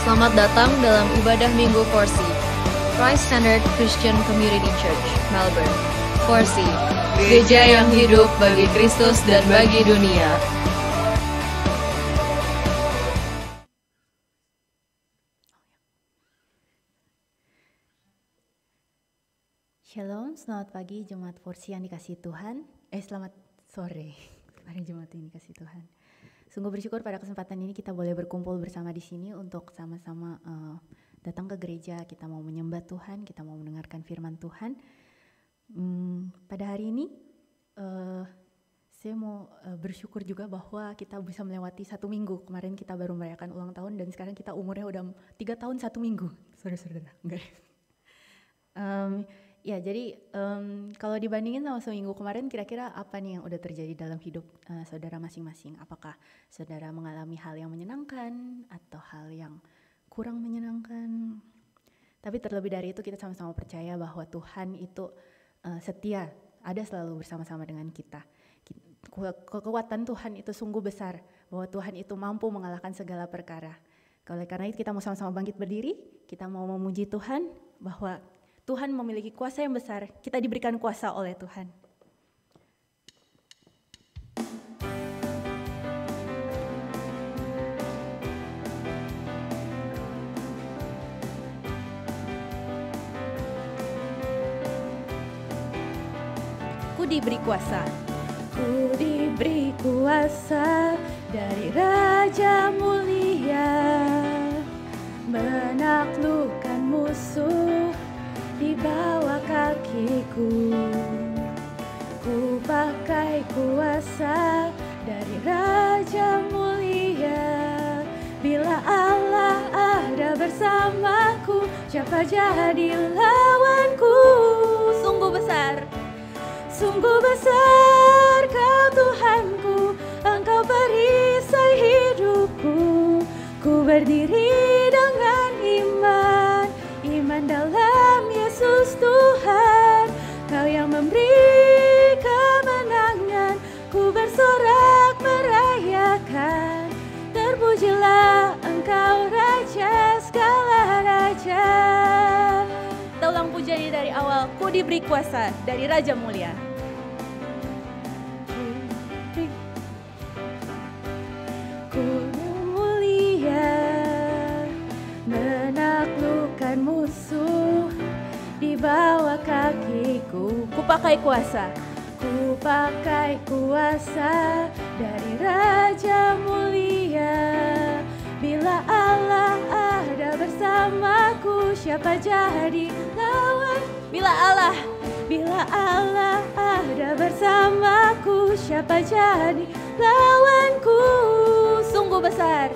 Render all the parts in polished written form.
Selamat datang dalam ibadah Minggu Forsi, Christ-Centered Christian Community Church, Melbourne. Forsi, gereja yang hidup bagi Kristus dan bagi dunia. Shalom, selamat pagi Jemaat Forsi yang dikasihi Tuhan. Selamat sore, hari Jemaat yang dikasihi Tuhan. Sungguh bersyukur pada kesempatan ini kita boleh berkumpul bersama di sini untuk sama-sama datang ke gereja. Kita mau menyembah Tuhan, kita mau mendengarkan firman Tuhan. Pada hari ini saya mau bersyukur juga bahwa kita bisa melewati 1 minggu. Kemarin kita baru merayakan ulang tahun dan sekarang kita umurnya udah 3 tahun 1 minggu. Saudara-saudara, enggak. Ya, jadi kalau dibandingin sama seminggu kemarin, kira-kira apa nih yang udah terjadi dalam hidup saudara masing-masing? Apakah saudara mengalami hal yang menyenangkan atau hal yang kurang menyenangkan? Tapi terlebih dari itu kita sama-sama percaya bahwa Tuhan itu setia, ada selalu bersama-sama dengan kita. Kekuatan Tuhan itu sungguh besar, bahwa Tuhan itu mampu mengalahkan segala perkara. Oleh karena itu kita mau sama-sama bangkit berdiri, kita mau memuji Tuhan bahwa Tuhan memiliki kuasa yang besar, kita diberikan kuasa oleh Tuhan. Ku diberi kuasa. Ku diberi kuasa dari Raja Mulia, menaklukkan musuh di bawah kakiku. Ku pakai kuasa dari Raja Mulia. Bila Allah ada bersamaku, siapa jadi lawanku? Sungguh besar, sungguh besar Kau Tuhanku, Engkau perisai hidupku. Ku berdiri dengan iman, iman dalam Yesus Tuhan. Kau yang memberi kemenangan, ku bersorak merayakan. Terpujilah Engkau Raja segala raja. Kita ulang pujiannya dari awal. Ku diberi kuasa dari Raja Mulia. Ku mulia, menaklukkan musuh di bawah kakiku. Ku pakai kuasa, ku pakai kuasa dari Raja Mulia. Bila Allah ada bersamaku, siapa jadi lawan? Bila Allah ada bersamaku, siapa jadi lawanku? Sungguh besar,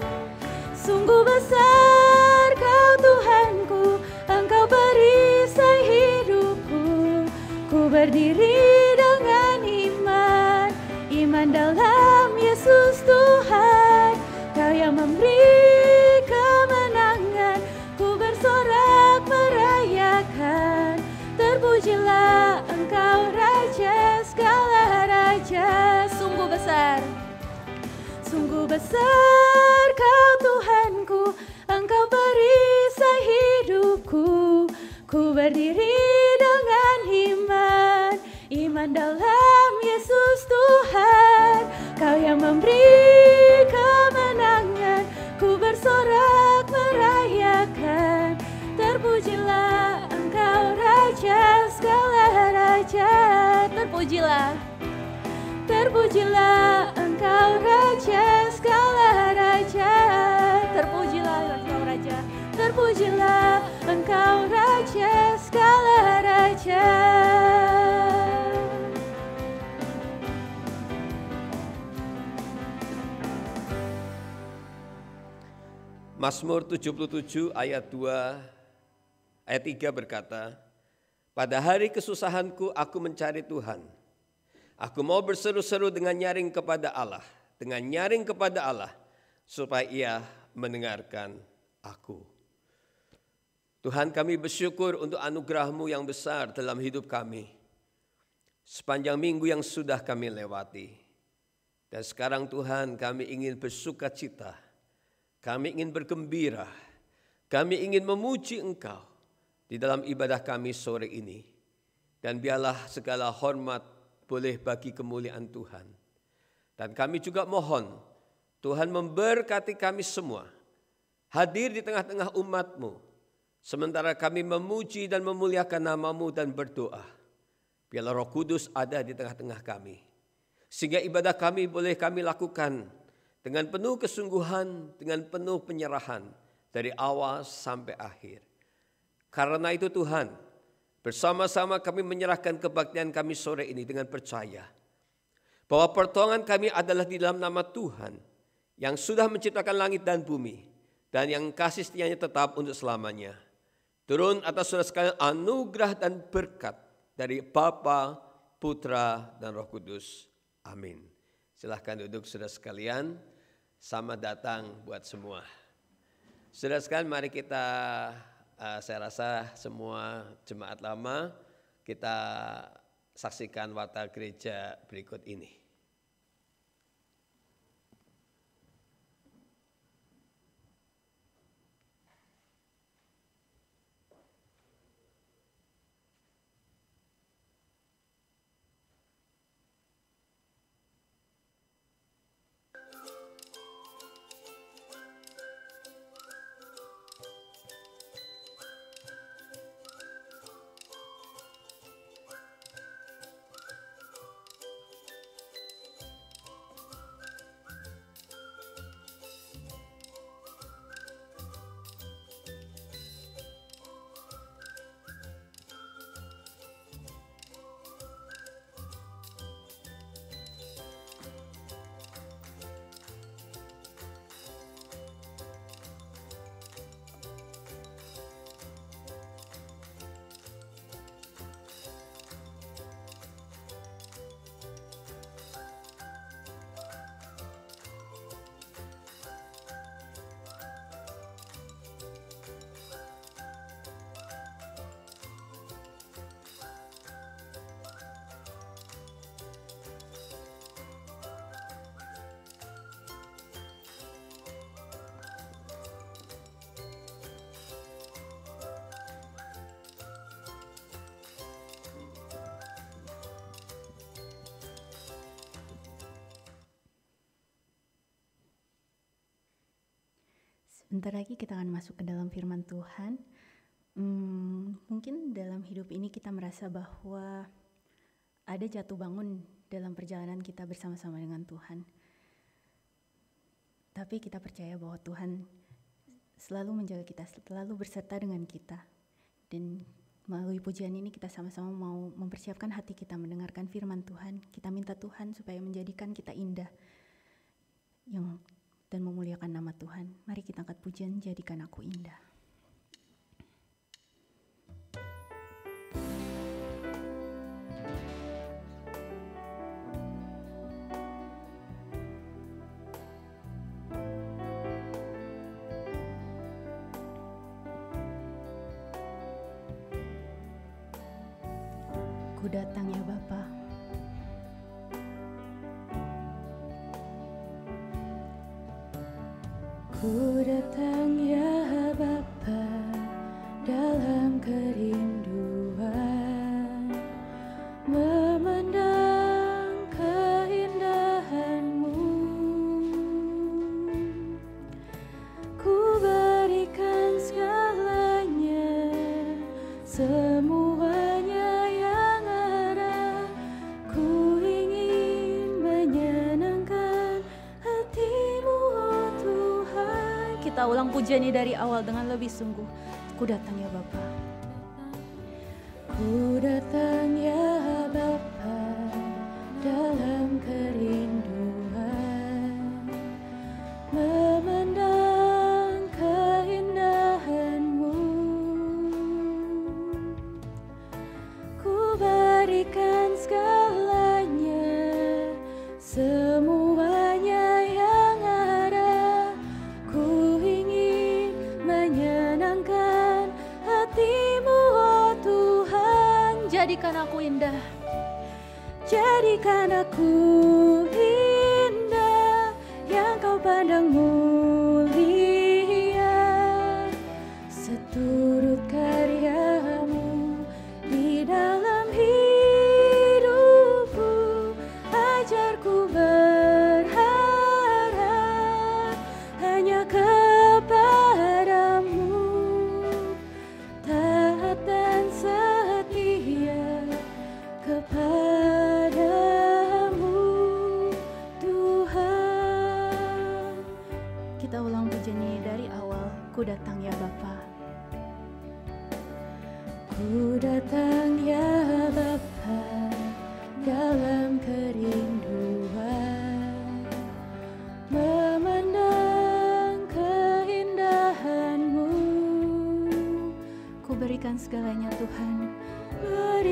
sungguh besar Kau Tuhanku, Engkau perisai hidupku. Ku berdiri dengan iman, iman dalam Yesus Tuhan. Kau yang memberi kemenangan, ku bersorak merayakan. Terpujilah Engkau Raja segala raja. Sungguh besar, sungguh besar Kau Tuhanku, Engkau perisai hidupku. Ku berdiri dengan iman, iman dalam Yesus Tuhan. Kau yang memberi kemenangan, ku bersorak merayakan. Terpujilah Engkau Raja segala raja. Terpujilah, terpujilah Engkau Raja segala raja. Terpujilah Engkau Raja, terpujilah Engkau Raja segala raja. Mazmur 77 ayat 3 berkata, pada hari kesusahanku aku mencari Tuhan. Aku mau berseru-seru dengan nyaring kepada Allah, supaya Ia mendengarkan aku. Tuhan, kami bersyukur untuk anugerah-Mu yang besar dalam hidup kami. Sepanjang minggu yang sudah kami lewati. Dan sekarang Tuhan, kami ingin bersuka cita. Kami ingin bergembira Kami ingin memuji Engkau di dalam ibadah kami sore ini. Dan biarlah segala hormat boleh bagi kemuliaan Tuhan. Dan kami juga mohon Tuhan memberkati kami semua. Hadir di tengah-tengah umat-Mu. Sementara kami memuji dan memuliakan nama-Mu dan berdoa. Biarlah Roh Kudus ada di tengah-tengah kami. Sehingga ibadah kami boleh kami lakukan dengan penuh kesungguhan, dengan penuh penyerahan dari awal sampai akhir. Karena itu Tuhan, bersama-sama kami menyerahkan kebaktian kami sore ini dengan percaya bahwa pertolongan kami adalah di dalam nama Tuhan yang sudah menciptakan langit dan bumi dan yang kasih setianya tetap untuk selamanya. Turun atas saudara sekalian anugerah dan berkat dari Bapa, Putra, dan Roh Kudus. Amin. Silahkan duduk saudara sekalian. Selamat datang buat semua. Saudara sekalian, mari kita, saya rasa semua jemaat lama, kita saksikan warta gereja berikut ini. Sebentar lagi kita akan masuk ke dalam firman Tuhan. Mungkin dalam hidup ini kita merasa bahwa ada jatuh bangun dalam perjalanan kita bersama-sama dengan Tuhan. Tapi kita percaya bahwa Tuhan selalu menjaga kita, selalu berserta dengan kita. Dan melalui pujian ini kita sama-sama mau mempersiapkan hati kita mendengarkan firman Tuhan. Kita minta Tuhan supaya menjadikan kita indah dan memuliakan nama Tuhan. Mari kita angkat pujian, jadikan aku indah. Ku datang ya Bapa. Ku datang ya Bapa dalam kerinduan, memandang keindahan-Mu. Ku berikan segalanya, semuanya yang ada. Ku ingin menyenangkan hati-Mu, oh Tuhan. Kita ulang pujian ini dari awal dengan lebih sungguh. Ku datang ya Bapa. Ku datang ya Bapa dalam kerinduan, memandang keindahan-Mu. Ku berikan segalanya, semuanya yang ada. Ku ingin menyenangkan hati-Mu, oh Tuhan. Jadikan aku indah, jadikan aku indah, yang Kau pandang mulia.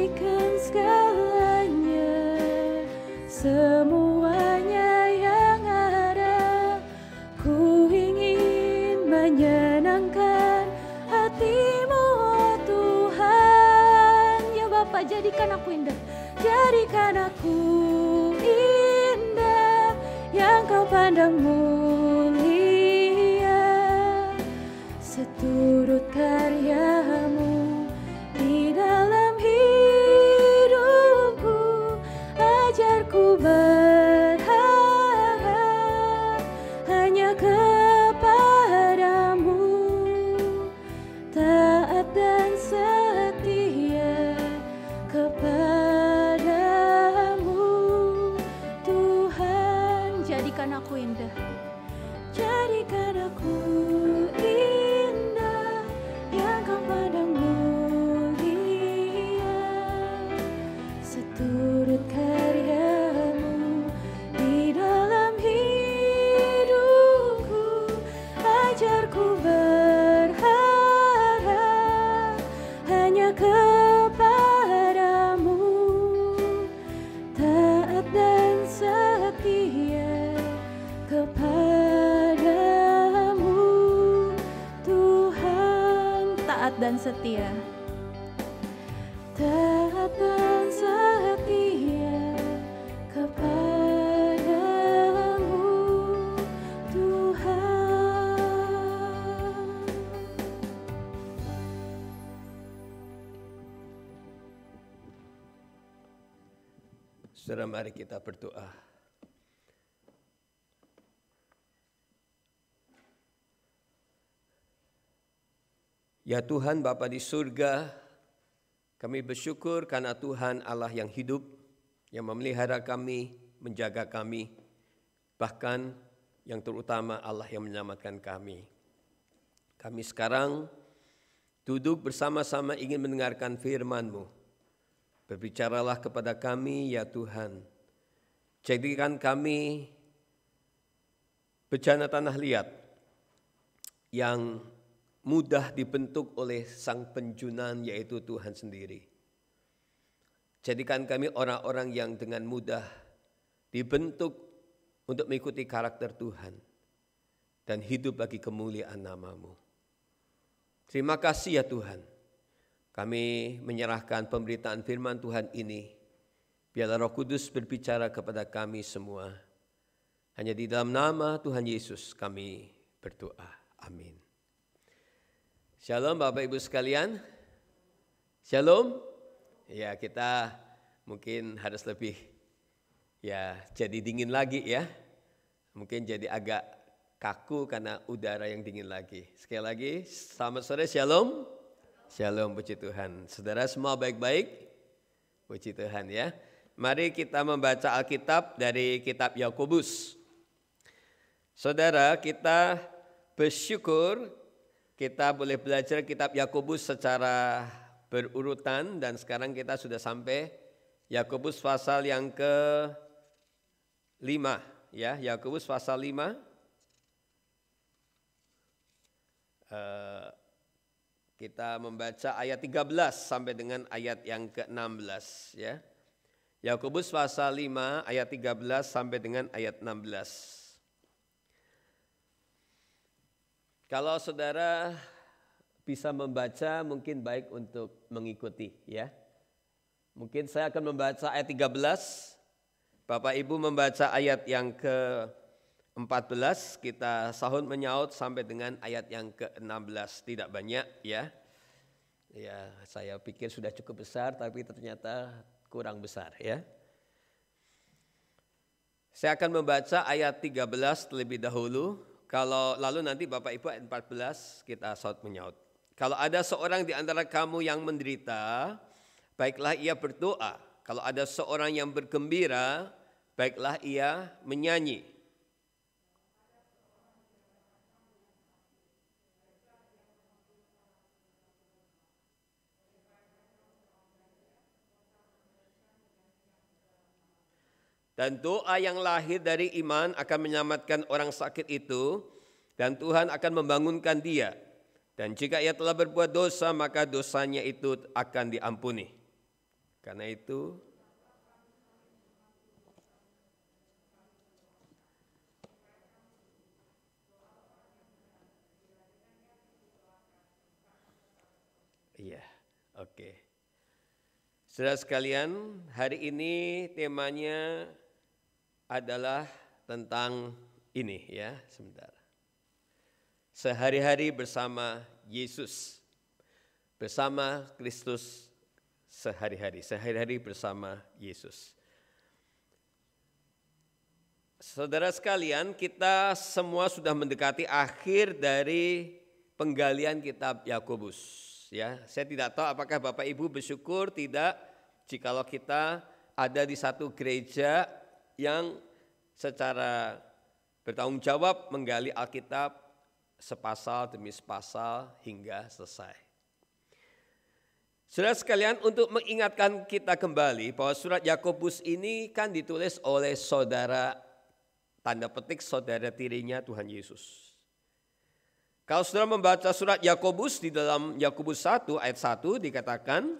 berikan segalanya, semuanya yang ada. Ku ingin menyenangkan hati-Mu, oh Tuhan. Ya Bapa, jadikan aku indah, jadikan aku indah yang Kau pandang mulia, seturut karya-Mu di dalam hidupku. Ajarku berharap hanya kepadamu, taat dan setia kepadamu, Tuhan. Jadikan aku indah, jadikan aku indah yang Kau pandang mulia, seturut karya-Mu di dalam hidupku. Ajarku berharap hanya kepadamu, taat dan setia kepadamu, Tuhan. Taat dan setia, taat dan setia kepadamu, Tuhan. Saudara, mari kita berdoa. Ya Tuhan Bapa di surga, kami bersyukur karena Tuhan Allah yang hidup, yang memelihara kami, menjaga kami, bahkan yang terutama Allah yang menyelamatkan kami. Kami sekarang duduk bersama-sama ingin mendengarkan firman-Mu. Berbicaralah kepada kami ya Tuhan. Jadikan kami bejana tanah liat yang mudah dibentuk oleh Sang Penjunan, yaitu Tuhan sendiri. Jadikan kami orang-orang yang dengan mudah dibentuk untuk mengikuti karakter Tuhan dan hidup bagi kemuliaan nama-Mu. Terima kasih ya Tuhan. Kami menyerahkan pemberitaan firman Tuhan ini. Biarlah Roh Kudus berbicara kepada kami semua. Hanya di dalam nama Tuhan Yesus kami berdoa. Amin. Shalom Bapak Ibu sekalian. Shalom. Ya, kita mungkin harus lebih jadi dingin lagi ya. Mungkin jadi agak kaku karena udara yang dingin lagi. Sekali lagi, selamat sore, shalom. Shalom, puji Tuhan. Saudara semua baik-baik? Puji Tuhan ya. Mari kita membaca Alkitab dari kitab Yakobus. Saudara, kita bersyukur kita boleh belajar kitab Yakobus secara berurutan dan sekarang kita sudah sampai Yakobus pasal yang ke-5 ya, Yakobus pasal 5. Kita membaca ayat 13 sampai dengan ayat yang ke-16 ya. Yakobus pasal 5 ayat 13 sampai dengan ayat 16. Kalau saudara bisa membaca mungkin baik untuk mengikuti ya. Mungkin saya akan membaca ayat 13, Bapak Ibu membaca ayat yang ke-14, kita sahut menyaut sampai dengan ayat yang ke-16. Tidak banyak ya. Ya, saya pikir sudah cukup besar tapi ternyata kurang besar ya. Saya akan membaca ayat 13 terlebih dahulu. Kalau lalu nanti Bapak Ibu ayat 14 kita sahut menyaut. Kalau ada seorang di antara kamu yang menderita, baiklah ia berdoa. Kalau ada seorang yang bergembira, baiklah ia menyanyi. Dan doa yang lahir dari iman akan menyelamatkan orang sakit itu, dan Tuhan akan membangunkan dia. Dan jika ia telah berbuat dosa, maka dosanya itu akan diampuni. Karena itu iya, oke. Saudara sekalian, hari ini temanya adalah tentang ini ya, sebentar. Sehari-hari bersama Yesus, bersama Kristus sehari-hari bersama Yesus. Saudara sekalian, kita semua sudah mendekati akhir dari penggalian kitab Yakobus. Ya, saya tidak tahu apakah Bapak Ibu bersyukur tidak jikalau kita ada di satu gereja yang secara bertanggung jawab menggali Alkitab sepasal demi sepasal hingga selesai. Saudara sekalian, untuk mengingatkan kita kembali bahwa surat Yakobus ini kan ditulis oleh saudara, tanda petik saudara tirinya Tuhan Yesus. Kalau saudara membaca surat Yakobus, di dalam Yakobus 1 ayat 1 dikatakan,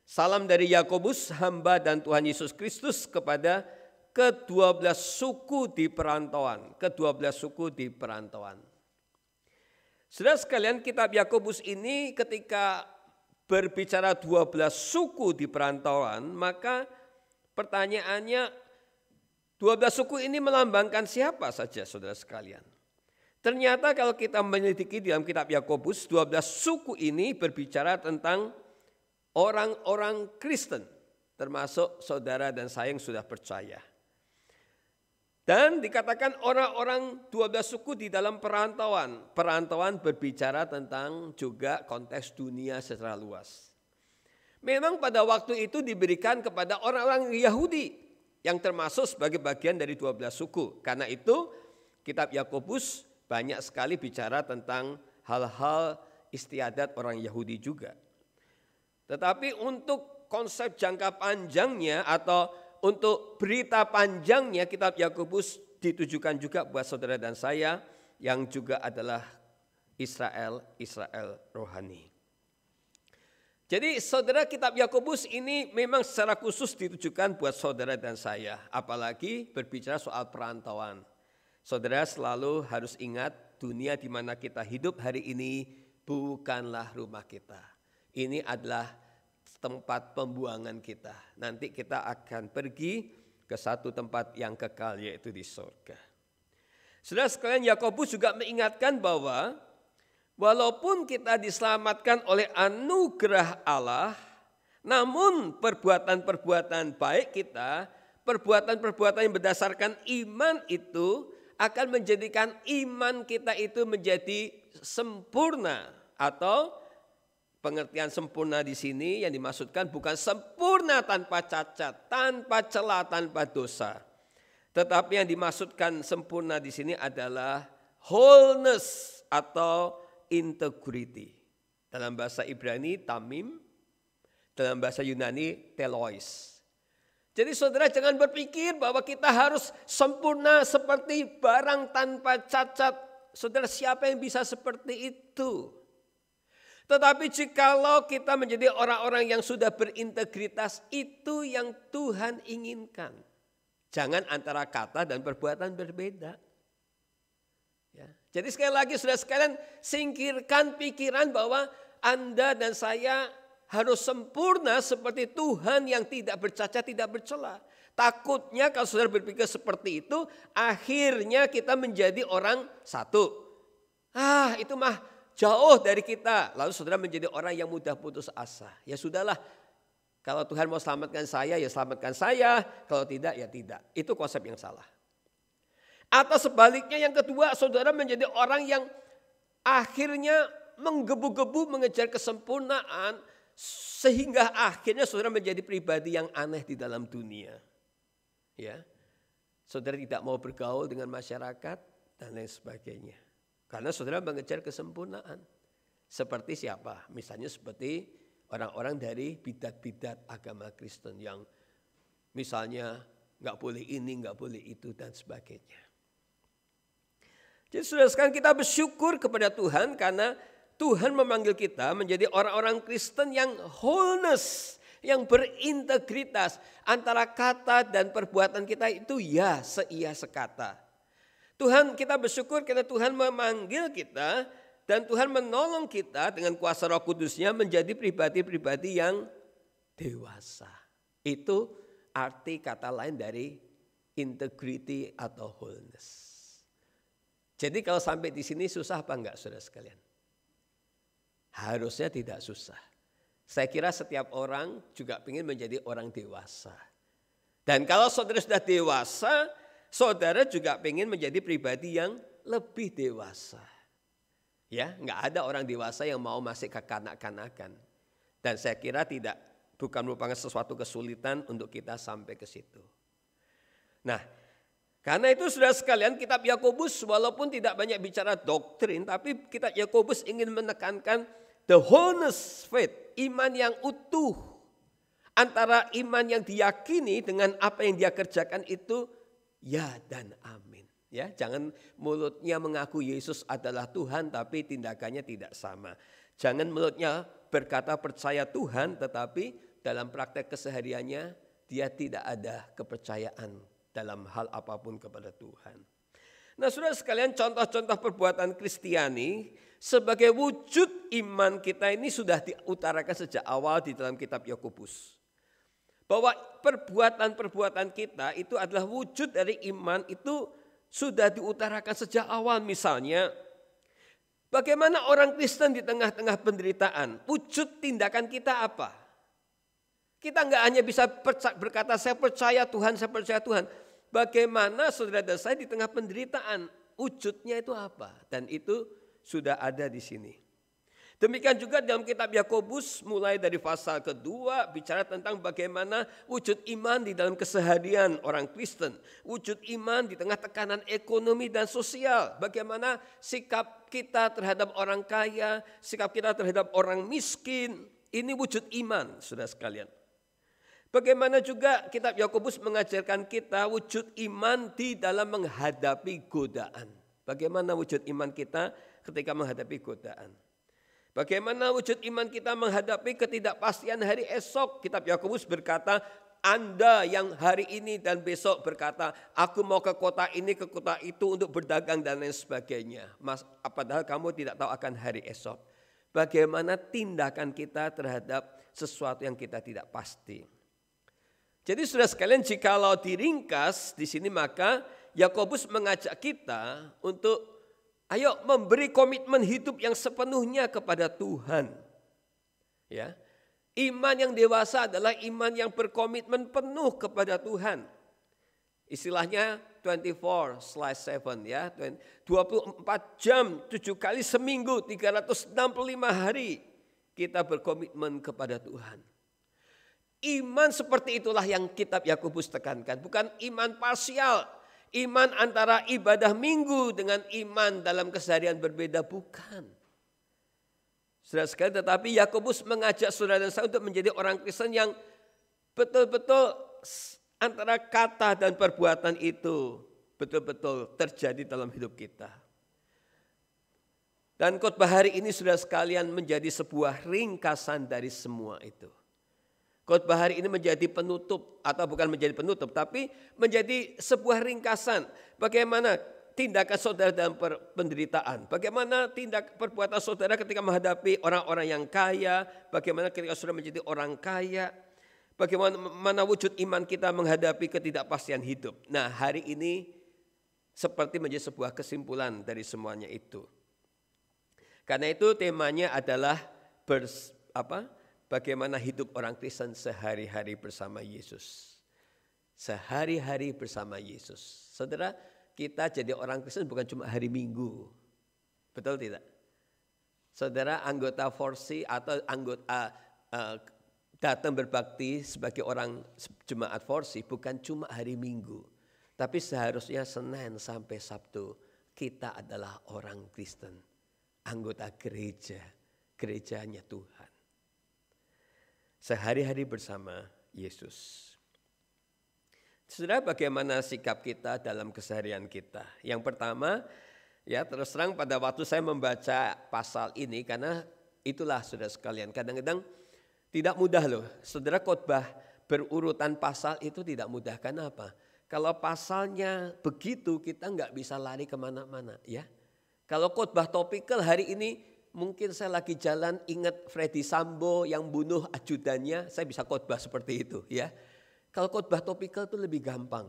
salam dari Yakobus, hamba dan Tuhan Yesus Kristus kepada ke-12 suku di perantauan. Ke-12 suku di perantauan. Saudara sekalian, kitab Yakobus ini ketika berbicara 12 suku di perantauan, maka pertanyaannya 12 suku ini melambangkan siapa saja saudara sekalian. Ternyata kalau kita menyelidiki dalam kitab Yakobus, 12 suku ini berbicara tentang orang-orang Kristen, termasuk saudara dan saya yang sudah percaya. Dan dikatakan orang-orang 12 suku di dalam perantauan. Perantauan berbicara tentang juga konteks dunia secara luas. Memang pada waktu itu diberikan kepada orang-orang Yahudi yang termasuk sebagai bagian dari 12 suku. Karena itu kitab Yakobus banyak sekali bicara tentang hal-hal istiadat orang Yahudi juga. Tetapi untuk konsep jangka panjangnya atau untuk berita panjangnya kitab Yakobus ditujukan juga buat saudara dan saya yang juga adalah Israel rohani. Jadi saudara, kitab Yakobus ini memang secara khusus ditujukan buat saudara dan saya. Apalagi berbicara soal perantauan. Saudara selalu harus ingat dunia di mana kita hidup hari ini bukanlah rumah kita. Ini adalah tempat pembuangan kita. Nanti kita akan pergi ke satu tempat yang kekal yaitu di surga. Saudara sekalian, Yakobus juga mengingatkan bahwa walaupun kita diselamatkan oleh anugerah Allah, namun perbuatan-perbuatan baik kita, perbuatan-perbuatan yang berdasarkan iman itu akan menjadikan iman kita itu menjadi sempurna, atau pengertian sempurna di sini yang dimaksudkan bukan sempurna tanpa cacat, tanpa celah, tanpa dosa. Tetapi yang dimaksudkan sempurna di sini adalah wholeness atau integrity. Dalam bahasa Ibrani tamim, dalam bahasa Yunani telois. Jadi saudara jangan berpikir bahwa kita harus sempurna seperti barang tanpa cacat. Saudara, siapa yang bisa seperti itu? Tetapi jikalau kita menjadi orang-orang yang sudah berintegritas, itu yang Tuhan inginkan. Jangan antara kata dan perbuatan berbeda. Ya. Jadi sekali lagi saudara sekalian, singkirkan pikiran bahwa Anda dan saya harus sempurna seperti Tuhan yang tidak bercacat, tidak bercela. Takutnya kalau saudara berpikir seperti itu, akhirnya kita menjadi orang satu. Itu mah jauh dari kita. Lalu saudara menjadi orang yang mudah putus asa. Ya sudahlah, kalau Tuhan mau selamatkan saya, ya selamatkan saya. Kalau tidak, ya tidak. Itu konsep yang salah. Atau sebaliknya yang kedua, saudara menjadi orang yang akhirnya menggebu-gebu mengejar kesempurnaan, sehingga akhirnya saudara menjadi pribadi yang aneh di dalam dunia. Ya, saudara tidak mau bergaul dengan masyarakat dan lain sebagainya. Karena saudara mengejar kesempurnaan. Seperti siapa? Misalnya seperti orang-orang dari bidat-bidat agama Kristen yang misalnya nggak boleh ini, nggak boleh itu dan sebagainya. Jadi saudara sekarang kita bersyukur kepada Tuhan karena Tuhan memanggil kita menjadi orang-orang Kristen yang wholeness, yang berintegritas. Antara kata dan perbuatan kita itu ya seia sekata. Tuhan, kita bersyukur karena Tuhan memanggil kita dan Tuhan menolong kita dengan kuasa Roh Kudus-Nya menjadi pribadi-pribadi yang dewasa. Itu arti kata lain dari integrity atau wholeness. Jadi kalau sampai di sini susah apa enggak saudara sekalian? Harusnya tidak susah. Saya kira setiap orang juga ingin menjadi orang dewasa. Dan kalau saudara sudah dewasa, saudara juga ingin menjadi pribadi yang lebih dewasa. Ya, enggak ada orang dewasa yang mau masih kekanak-kanakan. Dan saya kira bukan merupakan sesuatu kesulitan untuk kita sampai ke situ. Nah, karena itu saudara sekalian, kitab Yakobus walaupun tidak banyak bicara doktrin, tapi kitab Yakobus ingin menekankan the wholeness faith, iman yang utuh. Antara iman yang diyakini dengan apa yang dia kerjakan itu ya dan amin. Ya, jangan mulutnya mengaku Yesus adalah Tuhan tapi tindakannya tidak sama. Jangan mulutnya berkata percaya Tuhan tetapi dalam praktek kesehariannya dia tidak ada kepercayaan dalam hal apapun kepada Tuhan. Nah saudara sekalian, contoh-contoh perbuatan Kristiani sebagai wujud iman kita ini sudah diutarakan sejak awal di dalam kitab Yakobus. Bahwa perbuatan-perbuatan kita itu adalah wujud dari iman itu sudah diutarakan sejak awal. Misalnya, bagaimana orang Kristen di tengah-tengah penderitaan, wujud tindakan kita apa? Kita enggak hanya bisa berkata saya percaya Tuhan, saya percaya Tuhan. Bagaimana saudara dan saya di tengah penderitaan, wujudnya itu apa? Dan itu sudah ada di sini. Demikian juga dalam kitab Yakobus mulai dari pasal kedua bicara tentang bagaimana wujud iman di dalam keseharian orang Kristen. Wujud iman di tengah tekanan ekonomi dan sosial. Bagaimana sikap kita terhadap orang kaya, sikap kita terhadap orang miskin. Ini wujud iman saudara sekalian. Bagaimana juga kitab Yakobus mengajarkan kita wujud iman di dalam menghadapi godaan. Bagaimana wujud iman kita ketika menghadapi godaan. Bagaimana wujud iman kita menghadapi ketidakpastian hari esok. Kitab Yakobus berkata, Anda yang hari ini dan besok berkata, aku mau ke kota ini, ke kota itu untuk berdagang dan lain sebagainya. Padahal kamu tidak tahu akan hari esok. Bagaimana tindakan kita terhadap sesuatu yang kita tidak pasti. Jadi saudara sekalian, jikalau diringkas di sini maka Yakobus mengajak kita untuk ayo memberi komitmen hidup yang sepenuhnya kepada Tuhan. Ya. Iman yang dewasa adalah iman yang berkomitmen penuh kepada Tuhan. Istilahnya 24/7 ya, 24 jam 7 kali seminggu 365 hari kita berkomitmen kepada Tuhan. Iman seperti itulah yang kitab Yakobus tekankan, bukan iman parsial, iman antara ibadah minggu dengan iman dalam keseharian berbeda, bukan. Saudara sekalian, tetapi Yakobus mengajak saudara dan saya untuk menjadi orang Kristen yang betul-betul antara kata dan perbuatan itu betul-betul terjadi dalam hidup kita. Dan khotbah hari ini saudara sekalian menjadi sebuah ringkasan dari semua itu. Khotbah hari ini menjadi penutup atau bukan menjadi penutup tapi menjadi sebuah ringkasan bagaimana tindakan saudara dalam penderitaan, bagaimana perbuatan saudara ketika menghadapi orang-orang yang kaya, bagaimana ketika saudara menjadi orang kaya, bagaimana wujud iman kita menghadapi ketidakpastian hidup. Nah, hari ini seperti menjadi sebuah kesimpulan dari semuanya itu. Karena itu temanya adalah bagaimana hidup orang Kristen sehari-hari bersama Yesus. Sehari-hari bersama Yesus. Saudara, kita jadi orang Kristen bukan cuma hari Minggu. Betul tidak? Saudara anggota Forsi atau anggota datang berbakti sebagai orang jemaat Forsi bukan cuma hari Minggu. Tapi seharusnya Senin sampai Sabtu kita adalah orang Kristen. Anggota gereja, gerejanya Tuhan. Sehari-hari bersama Yesus. Saudara, bagaimana sikap kita dalam keseharian kita? Yang pertama, ya terus terang pada waktu saya membaca pasal ini, karena itulah saudara sekalian, kadang-kadang Tidak mudah loh. Saudara, khotbah berurutan pasal itu tidak mudah. Kenapa? Kalau pasalnya begitu kita nggak bisa lari kemana-mana ya. Kalau khotbah topikal hari ini mungkin saya lagi jalan ingat Freddy Sambo yang bunuh ajudannya, saya bisa khotbah seperti itu ya. Kalau khotbah topikal itu lebih gampang.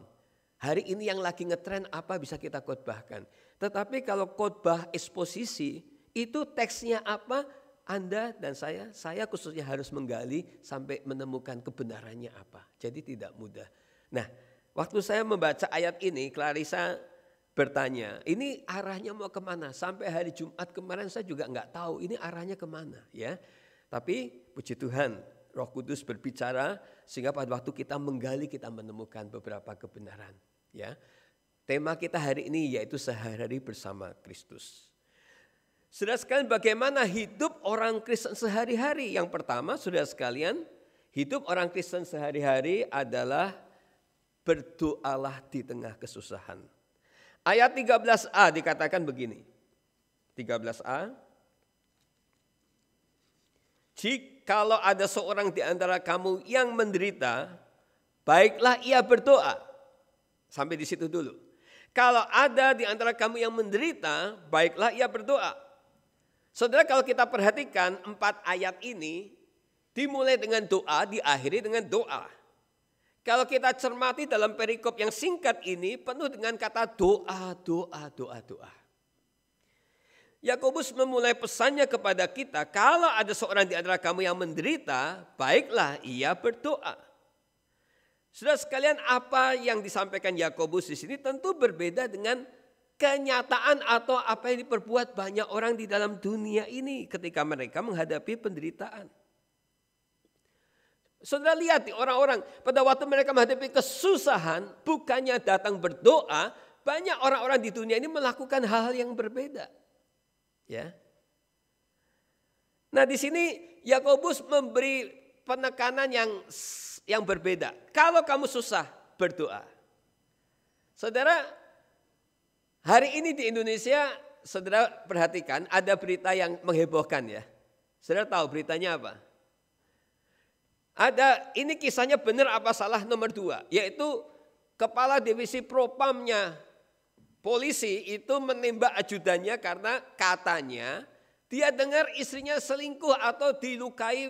Hari ini yang lagi ngetren apa bisa kita khotbahkan. Tetapi kalau khotbah eksposisi itu teksnya apa, Anda dan saya khususnya harus menggali sampai menemukan kebenarannya apa. Jadi tidak mudah. Nah, waktu saya membaca ayat ini, Clarissa bertanya, ini arahnya mau kemana? Sampai hari Jumat kemarin saya juga nggak tahu ini arahnya kemana ya. Tapi puji Tuhan, Roh Kudus berbicara sehingga pada waktu kita menggali kita menemukan beberapa kebenaran ya. Tema kita hari ini yaitu sehari-hari bersama Kristus. Saudara sekalian, bagaimana hidup orang Kristen sehari-hari? Yang pertama, saudara sekalian, hidup orang Kristen sehari-hari adalah berdoalah di tengah kesusahan. Ayat 13a dikatakan begini. 13a. Jikalau ada seorang di antara kamu yang menderita, baiklah ia berdoa. Sampai di situ dulu. Kalau ada di antara kamu yang menderita, baiklah ia berdoa. Saudara, kalau kita perhatikan 4 ayat ini dimulai dengan doa, diakhiri dengan doa. Kalau kita cermati dalam perikop yang singkat ini penuh dengan kata doa, doa, doa, doa. Yakobus memulai pesannya kepada kita, kalau ada seorang di antara kamu yang menderita, baiklah ia berdoa. Saudara sekalian, apa yang disampaikan Yakobus di sini tentu berbeda dengan kenyataan atau apa yang diperbuat banyak orang di dalam dunia ini ketika mereka menghadapi penderitaan. Saudara lihat orang-orang pada waktu mereka menghadapi kesusahan, bukannya datang berdoa, banyak orang-orang di dunia ini melakukan hal-hal yang berbeda. Ya. Nah, di sini Yakobus memberi penekanan yang berbeda. Kalau kamu susah, berdoa. Saudara, hari ini di Indonesia, saudara perhatikan ada berita yang menghebohkan ya. Saudara tahu beritanya apa? Ini kisahnya benar apa salah nomor 2. Yaitu kepala divisi propamnya polisi itu menembak ajudannya karena katanya dia dengar istrinya selingkuh atau dilukai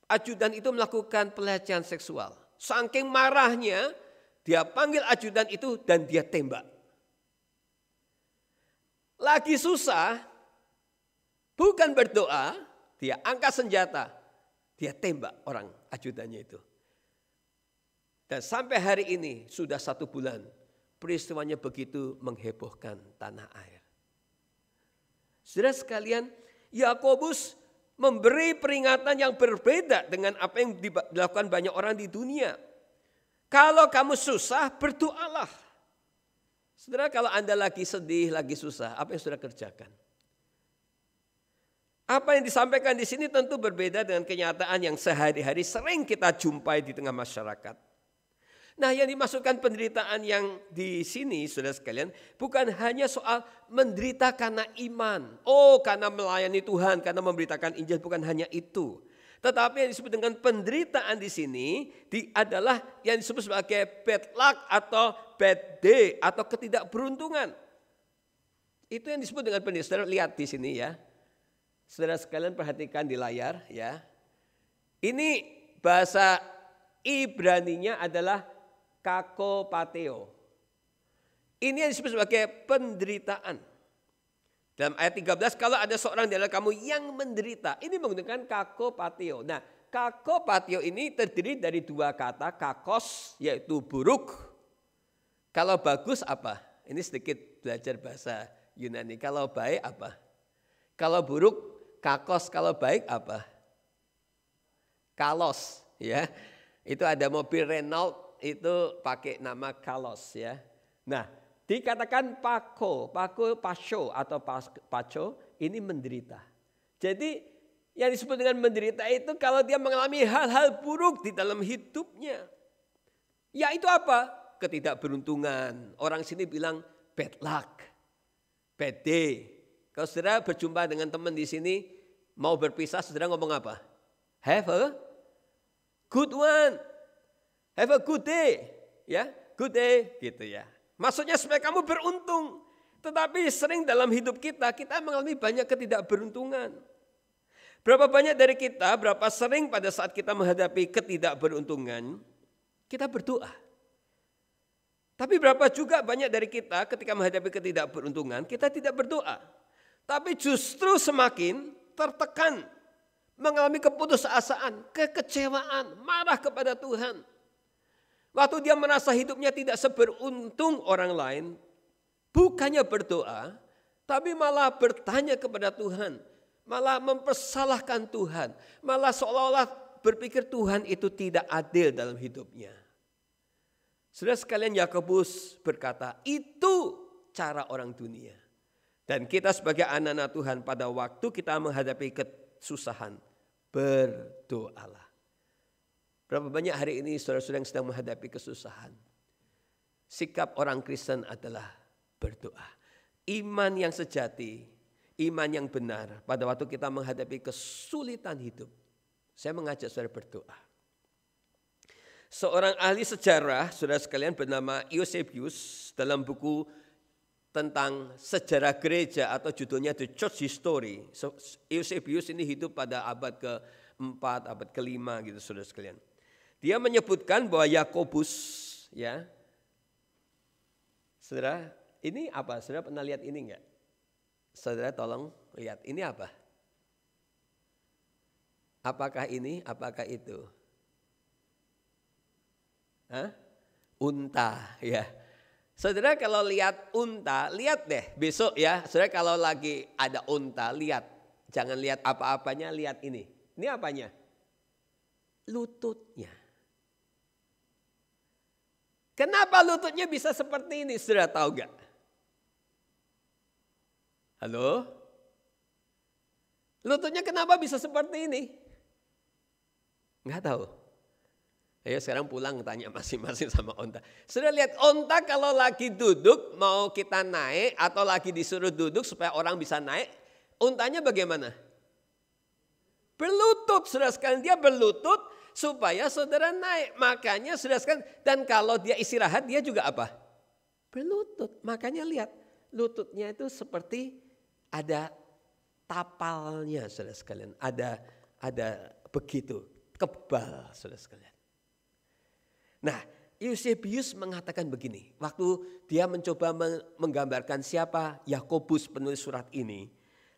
ajudan itu melakukan pelecehan seksual. Saking marahnya dia panggil ajudan itu dan dia tembak. Lagi susah, bukan berdoa, dia angkat senjata, dia tembak orang ajudannya itu. Dan sampai hari ini sudah 1 bulan, peristiwanya begitu menghebohkan tanah air. Saudara sekalian, Yakobus memberi peringatan yang berbeda dengan apa yang dilakukan banyak orang di dunia. Kalau kamu susah, berdoalah. Saudara, kalau Anda lagi sedih, lagi susah, apa yang saudara kerjakan? Apa yang disampaikan di sini tentu berbeda dengan kenyataan yang sehari-hari sering kita jumpai di tengah masyarakat. Nah, yang dimaksudkan penderitaan yang di sini, saudara sekalian, bukan hanya soal menderita karena iman. Karena melayani Tuhan, karena memberitakan Injil, bukan hanya itu. Tetapi yang disebut dengan penderitaan di sini adalah yang disebut sebagai bad luck atau bad day atau ketidakberuntungan. Itu yang disebut dengan penderitaan. Saudara lihat di sini ya. Saudara sekalian perhatikan di layar ya. Ini bahasa Ibraninya adalah kakopateo. Ini yang disebut sebagai penderitaan. Dalam ayat 13, kalau ada seorang di antara kamu yang menderita, ini menggunakan kakopateo. Nah, kakopateo ini terdiri dari 2 kata, kakos yaitu buruk. Kalau bagus apa? Ini sedikit belajar bahasa Yunani. Kalau baik apa? Kalau buruk kakos, kalau baik apa? Kalos, ya. Itu ada mobil Renault itu pakai nama kalos ya. Nah, dikatakan paco atau paco ini menderita. Jadi yang disebut dengan menderita itu kalau dia mengalami hal-hal buruk di dalam hidupnya. Ya itu apa? Ketidakberuntungan. Orang sini bilang bad luck, bad day. Kalau saudara berjumpa dengan teman di sini mau berpisah, saudara ngomong apa? Have a good one. Have a good day. Ya, good day gitu ya. Maksudnya supaya kamu beruntung. Tetapi sering dalam hidup kita mengalami banyak ketidakberuntungan. Berapa banyak dari kita, berapa sering pada saat kita menghadapi ketidakberuntungan, kita berdoa. Tapi berapa juga banyak dari kita ketika menghadapi ketidakberuntungan, kita tidak berdoa. Tapi justru semakin tertekan, mengalami keputusasaan, kekecewaan, marah kepada Tuhan. Waktu dia merasa hidupnya tidak seberuntung orang lain, bukannya berdoa, tapi malah bertanya kepada Tuhan. Malah mempersalahkan Tuhan. Malah seolah-olah berpikir Tuhan itu tidak adil dalam hidupnya. Saudara sekalian, Yakobus berkata, itu cara orang dunia. Dan kita sebagai anak-anak Tuhan pada waktu kita menghadapi kesusahan, berdoalah. Berapa banyak hari ini saudara-saudara yang sedang menghadapi kesusahan. Sikap orang Kristen adalah berdoa. Iman yang sejati, iman yang benar pada waktu kita menghadapi kesulitan hidup. Saya mengajak saudara berdoa. Seorang ahli sejarah, saudara sekalian, bernama Eusebius dalam buku tentang sejarah gereja atau judulnya The Church History. Eusebius ini hidup pada abad ke-4, abad ke-5 gitu saudara sekalian. Dia menyebutkan bahwa Yakobus, ya, saudara, ini apa? Saudara pernah lihat ini enggak? Saudara tolong lihat, ini apa? Apakah ini, apakah itu? Hah? Unta, ya. Saudara kalau lihat unta, lihat deh besok ya. Saudara kalau lagi ada unta, lihat. Jangan lihat apa-apanya, lihat ini. Ini apanya? Lututnya. Kenapa lututnya bisa seperti ini? Saudara tahu gak? Halo? Lututnya kenapa bisa seperti ini? Enggak tahu. Ayo sekarang pulang tanya masing-masing sama onta. Sudah lihat onta kalau lagi duduk mau kita naik atau lagi disuruh duduk supaya orang bisa naik. Untanya bagaimana? Berlutut, saudara sekalian, dia berlutut supaya saudara naik. Makanya saudara sekalian, dan kalau dia istirahat dia juga apa? Berlutut. Makanya lihat lututnya itu seperti ada tapalnya, saudara sekalian. Ada begitu, kebal, saudara sekalian. Nah, Eusebius mengatakan begini, waktu dia mencoba menggambarkan siapa Yakobus penulis surat ini,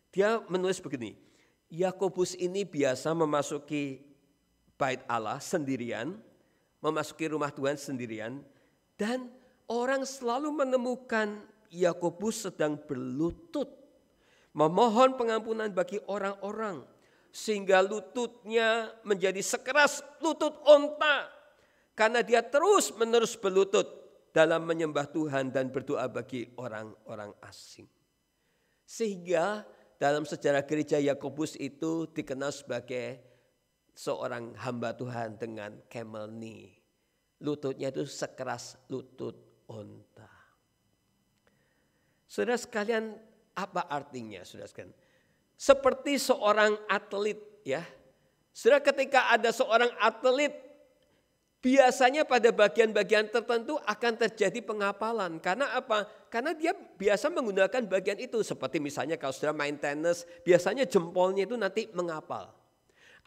dia menulis begini, Yakobus ini biasa memasuki bait Allah sendirian, memasuki rumah Tuhan sendirian, dan orang selalu menemukan Yakobus sedang berlutut, memohon pengampunan bagi orang-orang, sehingga lututnya menjadi sekeras lutut onta. Karena dia terus-menerus berlutut dalam menyembah Tuhan dan berdoa bagi orang-orang asing. Sehingga dalam sejarah gereja Yakobus itu dikenal sebagai seorang hamba Tuhan dengan camel knee. Lututnya itu sekeras lutut onta. Saudara sekalian, apa artinya saudara sekalian? Seperti seorang atlet ya. Saudara, ketika ada seorang atlet, biasanya pada bagian-bagian tertentu akan terjadi pengapalan. Karena apa? Karena dia biasa menggunakan bagian itu. Seperti misalnya kalau saudara main tenis, biasanya jempolnya itu nanti mengapal.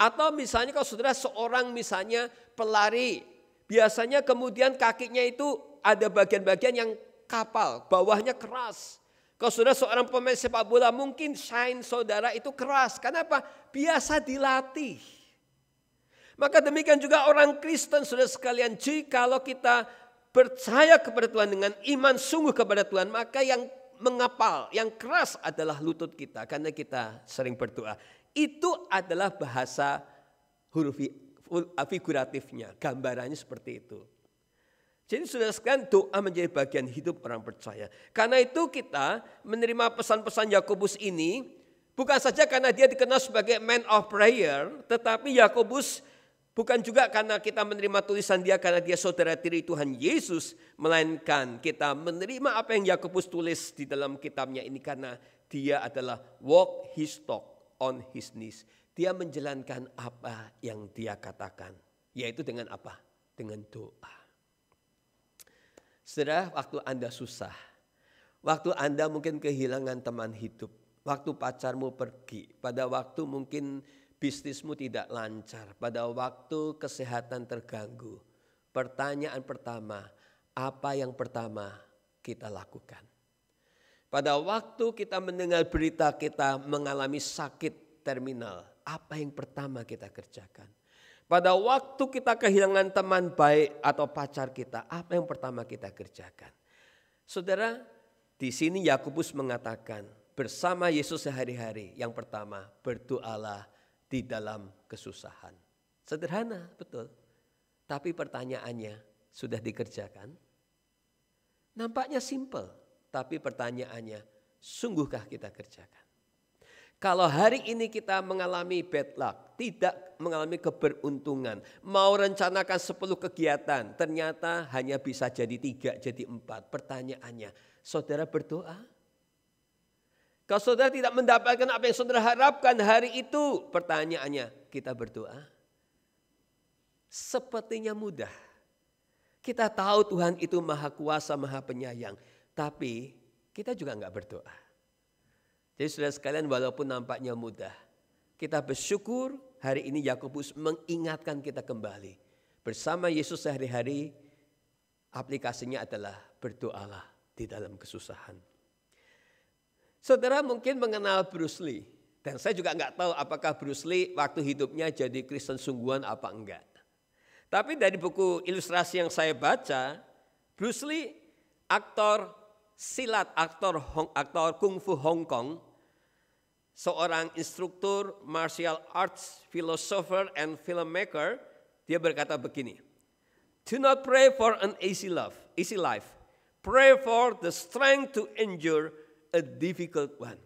Atau misalnya kalau saudara seorang misalnya pelari, biasanya kemudian kakinya itu ada bagian-bagian yang kapal, bawahnya keras. Kalau saudara seorang pemain sepak bola, mungkin shine saudara itu keras. Karena apa? Biasa dilatih. Maka demikian juga orang Kristen, saudara sekalian, jikalau kita percaya kepada Tuhan dengan iman sungguh kepada Tuhan, maka yang mengapal, yang keras adalah lutut kita karena kita sering berdoa. Itu adalah bahasa huruf figuratifnya, gambarannya seperti itu. Jadi saudara sekalian, doa menjadi bagian hidup orang percaya. Karena itu kita menerima pesan-pesan Yakobus ini bukan saja karena dia dikenal sebagai man of prayer, tetapi Yakobus bukan juga karena kita menerima tulisan dia karena dia saudara tiri Tuhan Yesus, melainkan kita menerima apa yang Yakobus tulis di dalam kitabnya ini karena dia adalah walk his talk on his knees. dia menjalankan apa yang dia katakan. Yaitu dengan apa? Dengan doa. Saudara, waktu Anda susah, waktu Anda mungkin kehilangan teman hidup, waktu pacarmu pergi, pada waktu mungkin bisnismu tidak lancar, pada waktu kesehatan terganggu. Pertanyaan pertama, apa yang pertama kita lakukan? Pada waktu kita mendengar berita kita mengalami sakit terminal, apa yang pertama kita kerjakan? Pada waktu kita kehilangan teman baik atau pacar kita, apa yang pertama kita kerjakan? Saudara, di sini Yakobus mengatakan, bersama Yesus sehari-hari, yang pertama berdoalah di dalam kesusahan. Sederhana, betul. Tapi pertanyaannya, sudah dikerjakan? Nampaknya simple, tapi pertanyaannya, sungguhkah kita kerjakan? Kalau hari ini kita mengalami bad luck, tidak mengalami keberuntungan, mau rencanakan 10 kegiatan, ternyata hanya bisa jadi 3, jadi 4. Pertanyaannya, saudara berdoa? Kalau saudara tidak mendapatkan apa yang saudara harapkan hari itu, pertanyaannya, kita berdoa? Sepertinya mudah. Kita tahu Tuhan itu maha kuasa, maha penyayang, tapi kita juga enggak berdoa. Jadi saudara sekalian, walaupun nampaknya mudah, kita bersyukur hari ini Yakobus mengingatkan kita kembali. Bersama Yesus sehari-hari, aplikasinya adalah berdoalah di dalam kesusahan. Saudara mungkin mengenal Bruce Lee. Dan saya juga enggak tahu apakah Bruce Lee waktu hidupnya jadi Kristen sungguhan apa enggak. Tapi dari buku ilustrasi yang saya baca, Bruce Lee aktor silat, aktor kungfu Hong Kong, seorang instruktur martial arts, philosopher and filmmaker, dia berkata begini, "Do not pray for an easy life. Pray for the strength to endure a difficult one."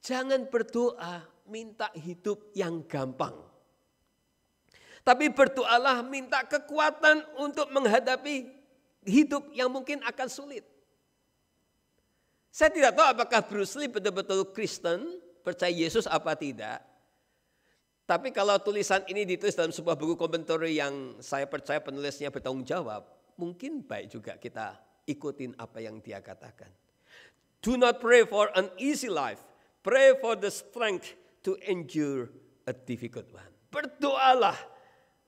Jangan berdoa minta hidup yang gampang. Tapi berdoalah minta kekuatan untuk menghadapi hidup yang mungkin akan sulit. Saya tidak tahu apakah Bruce Lee betul-betul Kristen, percaya Yesus apa tidak. Tapi kalau tulisan ini ditulis dalam sebuah buku komentar yang saya percaya penulisnya bertanggung jawab, mungkin baik juga kita ikutin apa yang dia katakan. Do not pray for an easy life. Pray for the strength to endure a difficult one. Berdoalah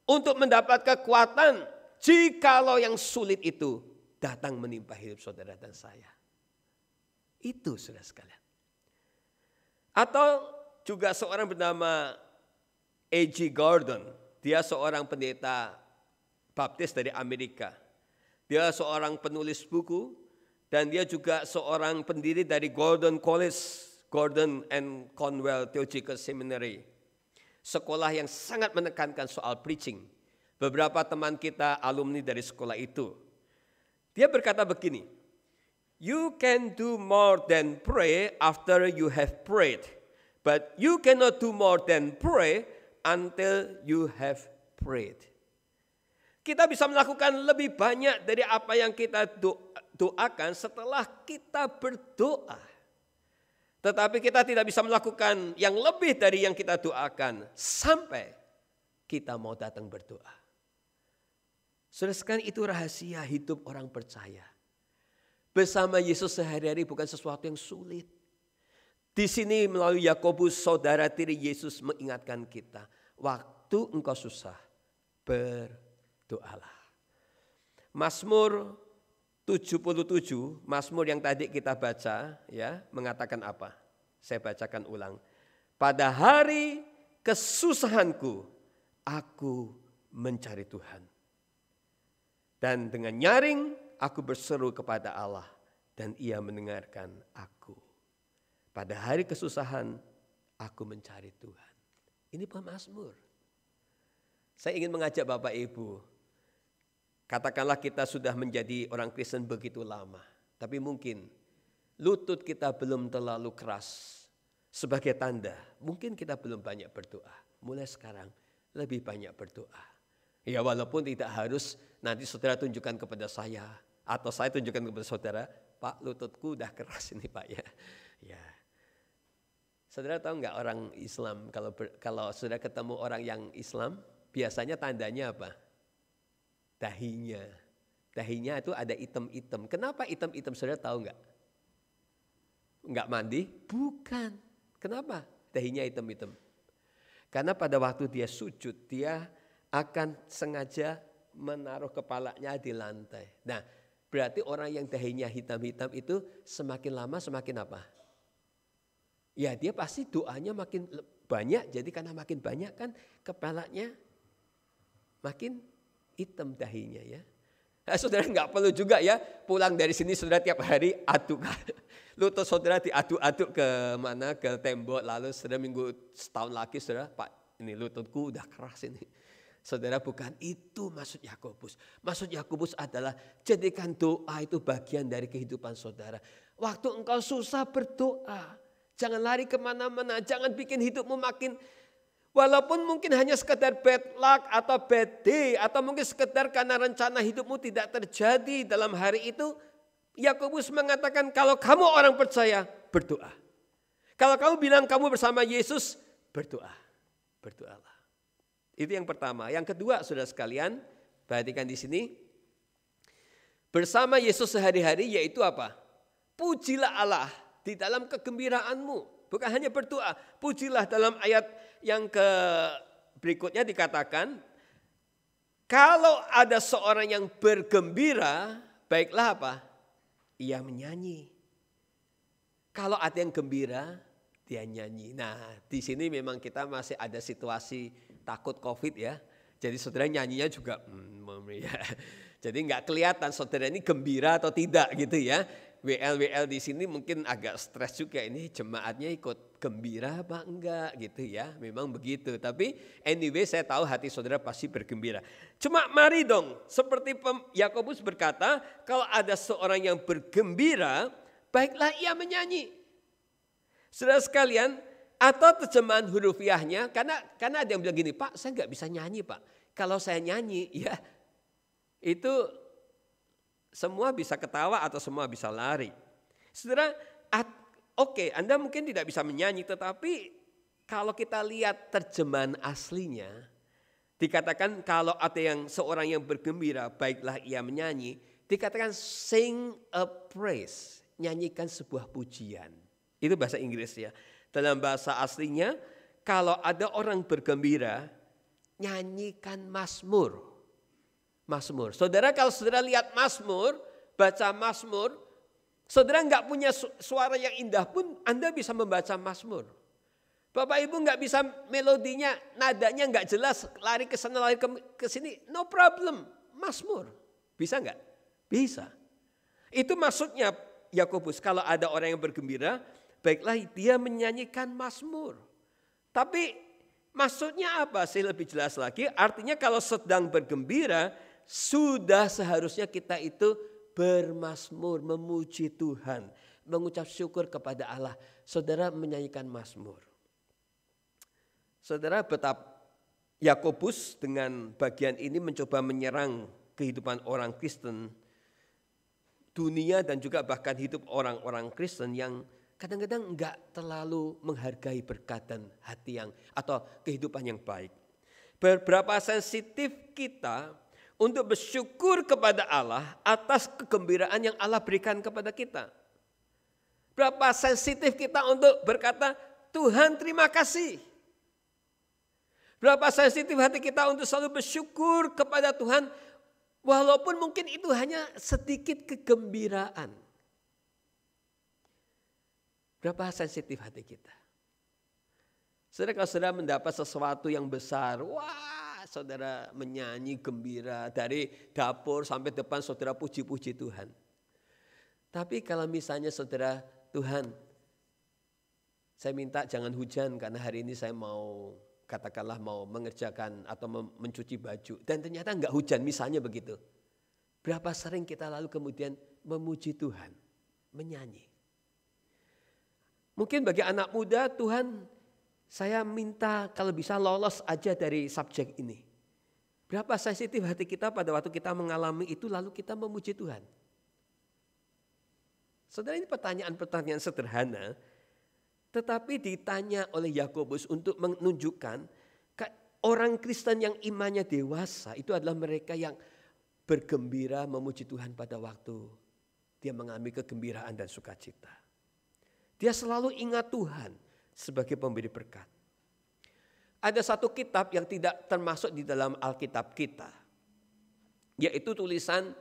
untuk mendapat kekuatan jikalau yang sulit itu datang menimpa hidup saudara dan saya. Itu saudara sekalian. Atau juga seorang bernama A.G. Gordon. Dia seorang pendeta baptis dari Amerika. Dia seorang penulis buku dan dia juga seorang pendiri dari Gordon College, Gordon and Conwell Theological Seminary. Sekolah yang sangat menekankan soal preaching. Beberapa teman kita alumni dari sekolah itu. Dia berkata begini, "You can do more than pray after you have prayed. But you cannot do more than pray until you have prayed." Kita bisa melakukan lebih banyak dari apa yang kita doakan setelah kita berdoa. Tetapi kita tidak bisa melakukan yang lebih dari yang kita doakan sampai kita mau datang berdoa. Saudara sekalian, itu rahasia hidup orang percaya. Bersama Yesus sehari-hari bukan sesuatu yang sulit. Di sini melalui Yakobus, saudara tiri Yesus mengingatkan kita, waktu engkau susah, berdoalah. Mazmur 77, Mazmur yang tadi kita baca, ya, mengatakan apa? Saya bacakan ulang. Pada hari kesusahanku, aku mencari Tuhan. Dan dengan nyaring, aku berseru kepada Allah, dan Ia mendengarkan aku. Pada hari kesusahan, aku mencari Tuhan. Ini pemazmur. Saya ingin mengajak Bapak Ibu, katakanlah kita sudah menjadi orang Kristen begitu lama. Tapi mungkin lutut kita belum terlalu keras. Sebagai tanda, mungkin kita belum banyak berdoa. Mulai sekarang lebih banyak berdoa. Ya walaupun tidak harus nanti saudara tunjukkan kepada saya. Atau saya tunjukkan kepada saudara, Pak lututku udah keras ini Pak ya. Ya. Saudara tahu nggak orang Islam kalau sudah ketemu orang yang Islam, biasanya tandanya apa? Dahinya. Dahinya itu ada item-item. Kenapa item-item, saudara tahu nggak? Nggak mandi? Bukan. Kenapa dahinya item-item? Karena pada waktu dia sujud, dia akan sengaja menaruh kepalanya di lantai. Nah, berarti orang yang dahinya hitam-hitam itu semakin lama semakin apa? Ya dia pasti doanya makin banyak, jadi karena makin banyak kan kepalanya makin hitam dahinya ya. Nah, saudara nggak perlu juga ya pulang dari sini saudara tiap hari aduk lutut saudara diaduk-aduk ke mana, ke tembok, lalu saudara minggu setahun lagi saudara, Pak ini lututku udah keras ini. Saudara, bukan itu maksud Yakobus. Maksud Yakobus adalah jadikan doa itu bagian dari kehidupan saudara. Waktu engkau susah berdoa. Jangan lari kemana-mana, jangan bikin hidupmu makin, walaupun mungkin hanya sekedar bad luck atau bad day, atau mungkin sekedar karena rencana hidupmu tidak terjadi dalam hari itu. Yakobus mengatakan kalau kamu orang percaya, berdoa. Kalau kamu bilang kamu bersama Yesus, berdoa. Berdoalah. Itu yang pertama. Yang kedua, saudara sekalian, perhatikan di sini. Bersama Yesus sehari-hari yaitu apa? Pujilah Allah di dalam kegembiraanmu. Bukan hanya berdoa. Pujilah dalam ayat yang berikutnya dikatakan, kalau ada seorang yang bergembira, baiklah apa? Ia menyanyi. Kalau ada yang gembira, dia nyanyi. Nah, di sini memang kita masih ada situasi takut COVID ya. Jadi saudara nyanyinya juga ya. Jadi nggak kelihatan saudara ini gembira atau tidak gitu ya. WL di sini mungkin agak stres juga, ini jemaatnya ikut gembira apa enggak gitu ya. Memang begitu. Tapi anyway saya tahu hati saudara pasti bergembira. Cuma mari dong, seperti Yakobus berkata, kalau ada seorang yang bergembira, baiklah ia menyanyi. Saudara sekalian, atau terjemahan hurufiahnya, karena ada yang bilang gini, Pak saya nggak bisa nyanyi Pak. Kalau saya nyanyi ya itu semua bisa ketawa atau semua bisa lari. Saudara, oke, Anda mungkin tidak bisa menyanyi, tetapi kalau kita lihat terjemahan aslinya, dikatakan kalau ada seorang yang bergembira, baiklah ia menyanyi, dikatakan sing a praise, nyanyikan sebuah pujian. Itu bahasa Inggris ya. Dalam bahasa aslinya, kalau ada orang bergembira, nyanyikan mazmur. Mazmur. Saudara, kalau saudara lihat mazmur, baca mazmur, saudara nggak punya suara yang indah pun Anda bisa membaca mazmur. Bapak Ibu nggak bisa melodinya, nadanya nggak jelas, lari ke sana lari ke sini, no problem, mazmur. Bisa nggak? Bisa. Itu maksudnya Yakobus, kalau ada orang yang bergembira, baiklah dia menyanyikan mazmur. Tapi maksudnya apa sih lebih jelas lagi? Artinya kalau sedang bergembira, sudah seharusnya kita itu bermazmur, memuji Tuhan, mengucap syukur kepada Allah. Saudara menyanyikan mazmur. Saudara, betapa Yakobus dengan bagian ini mencoba menyerang kehidupan orang Kristen, dunia dan juga bahkan hidup orang-orang Kristen yang kadang-kadang enggak terlalu menghargai berkat dan hati yang atau kehidupan yang baik. Berapa sensitif kita untuk bersyukur kepada Allah atas kegembiraan yang Allah berikan kepada kita. Berapa sensitif kita untuk berkata, Tuhan terima kasih. Berapa sensitif hati kita untuk selalu bersyukur kepada Tuhan, walaupun mungkin itu hanya sedikit kegembiraan. Berapa sensitif hati kita. Saudara, kalau saudara mendapat sesuatu yang besar, wah, saudara menyanyi gembira dari dapur sampai depan, saudara puji-puji Tuhan. Tapi kalau misalnya saudara, Tuhan saya minta jangan hujan karena hari ini saya mau katakanlah mau mengerjakan atau mencuci baju. Dan ternyata enggak hujan, misalnya begitu. Berapa sering kita lalu kemudian memuji Tuhan, menyanyi. Mungkin bagi anak muda, Tuhan saya minta kalau bisa lolos aja dari subjek ini. Berapa sensitif hati kita pada waktu kita mengalami itu lalu kita memuji Tuhan. Saudara, ini pertanyaan-pertanyaan sederhana. Tetapi ditanya oleh Yakobus untuk menunjukkan orang Kristen yang imannya dewasa itu adalah mereka yang bergembira memuji Tuhan pada waktu dia mengalami kegembiraan dan sukacita. Dia selalu ingat Tuhan sebagai pemberi berkat. Ada satu kitab yang tidak termasuk di dalam Alkitab kita, yaitu tulisan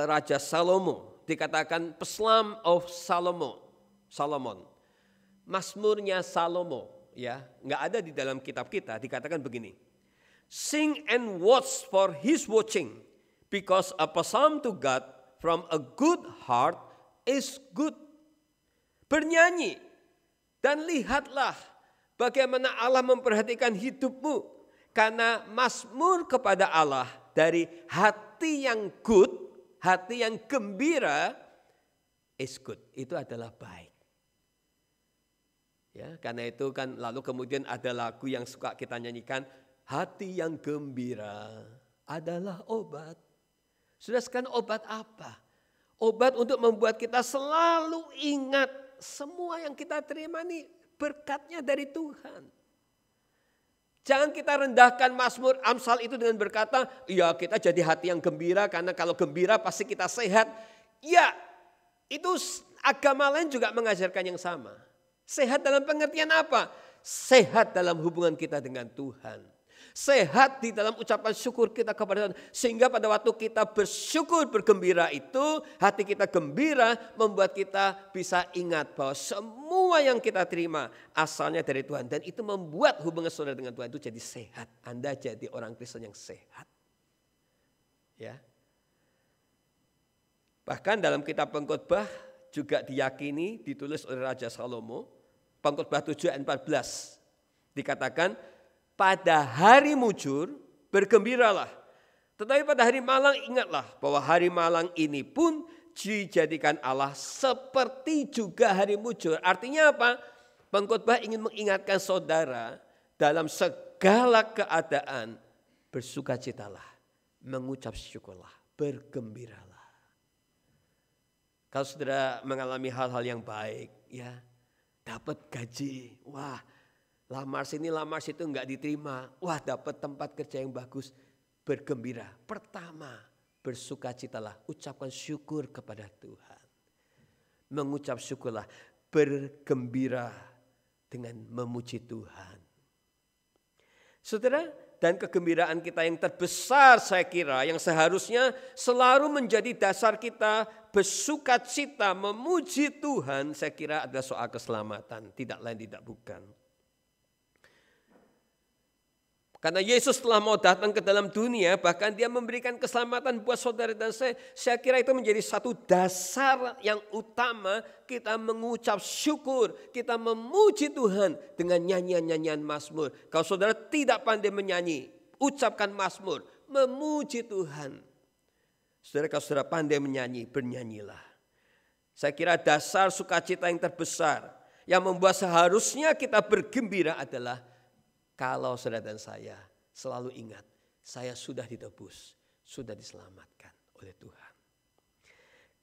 Raja Salomo, dikatakan Psalm of Solomon. Mazmurnya Salomo, ya, nggak ada di dalam kitab kita. Dikatakan begini, sing and watch for his watching, because a psalm to God from a good heart is good. Bernyanyi dan lihatlah bagaimana Allah memperhatikan hidupmu, karena mazmur kepada Allah dari hati yang good, hati yang gembira is good. Itu adalah baik. Ya, karena itu kan lalu kemudian ada lagu yang suka kita nyanyikan, hati yang gembira adalah obat. Sudah sekarang obat apa? Obat untuk membuat kita selalu ingat semua yang kita terima ini berkatnya dari Tuhan. Jangan kita rendahkan Mazmur Amsal itu dengan berkata, ya kita jadi hati yang gembira karena kalau gembira pasti kita sehat. Ya, itu agama lain juga mengajarkan yang sama. Sehat dalam pengertian apa? Sehat dalam hubungan kita dengan Tuhan. Sehat di dalam ucapan syukur kita kepada Tuhan. Sehingga pada waktu kita bersyukur, bergembira itu, hati kita gembira membuat kita bisa ingat bahwa semua yang kita terima asalnya dari Tuhan. Dan itu membuat hubungan saudara dengan Tuhan itu jadi sehat. Anda jadi orang Kristen yang sehat. Ya. Bahkan dalam kitab Pengkhotbah juga diyakini, ditulis oleh Raja Salomo, Pengkhotbah 7 ayat 14. Dikatakan, pada hari mujur bergembiralah. Tetapi pada hari malang ingatlah bahwa hari malang ini pun dijadikan Allah seperti juga hari mujur. Artinya apa? Pengkhotbah ingin mengingatkan saudara dalam segala keadaan bersukacitalah, mengucap syukurlah, bergembiralah. Kalau saudara mengalami hal-hal yang baik, ya, dapat gaji, wah, lamar sini, lamar situ enggak diterima, wah, dapat tempat kerja yang bagus, bergembira. Pertama, bersukacitalah, ucapkan syukur kepada Tuhan. Mengucap syukurlah, bergembira dengan memuji Tuhan. Saudara, dan kegembiraan kita yang terbesar saya kira yang seharusnya selalu menjadi dasar kita bersukacita memuji Tuhan, saya kira adalah soal keselamatan, tidak lain tidak bukan. Karena Yesus telah mau datang ke dalam dunia, bahkan dia memberikan keselamatan buat saudara dan saya kira itu menjadi satu dasar yang utama kita mengucap syukur, kita memuji Tuhan dengan nyanyian-nyanyian mazmur. Kalau saudara tidak pandai menyanyi, ucapkan mazmur, memuji Tuhan. Saudara, kalau saudara pandai menyanyi, bernyanyilah. Saya kira dasar sukacita yang terbesar yang membuat seharusnya kita bergembira adalah kalau saudara dan saya selalu ingat, saya sudah ditebus, sudah diselamatkan oleh Tuhan.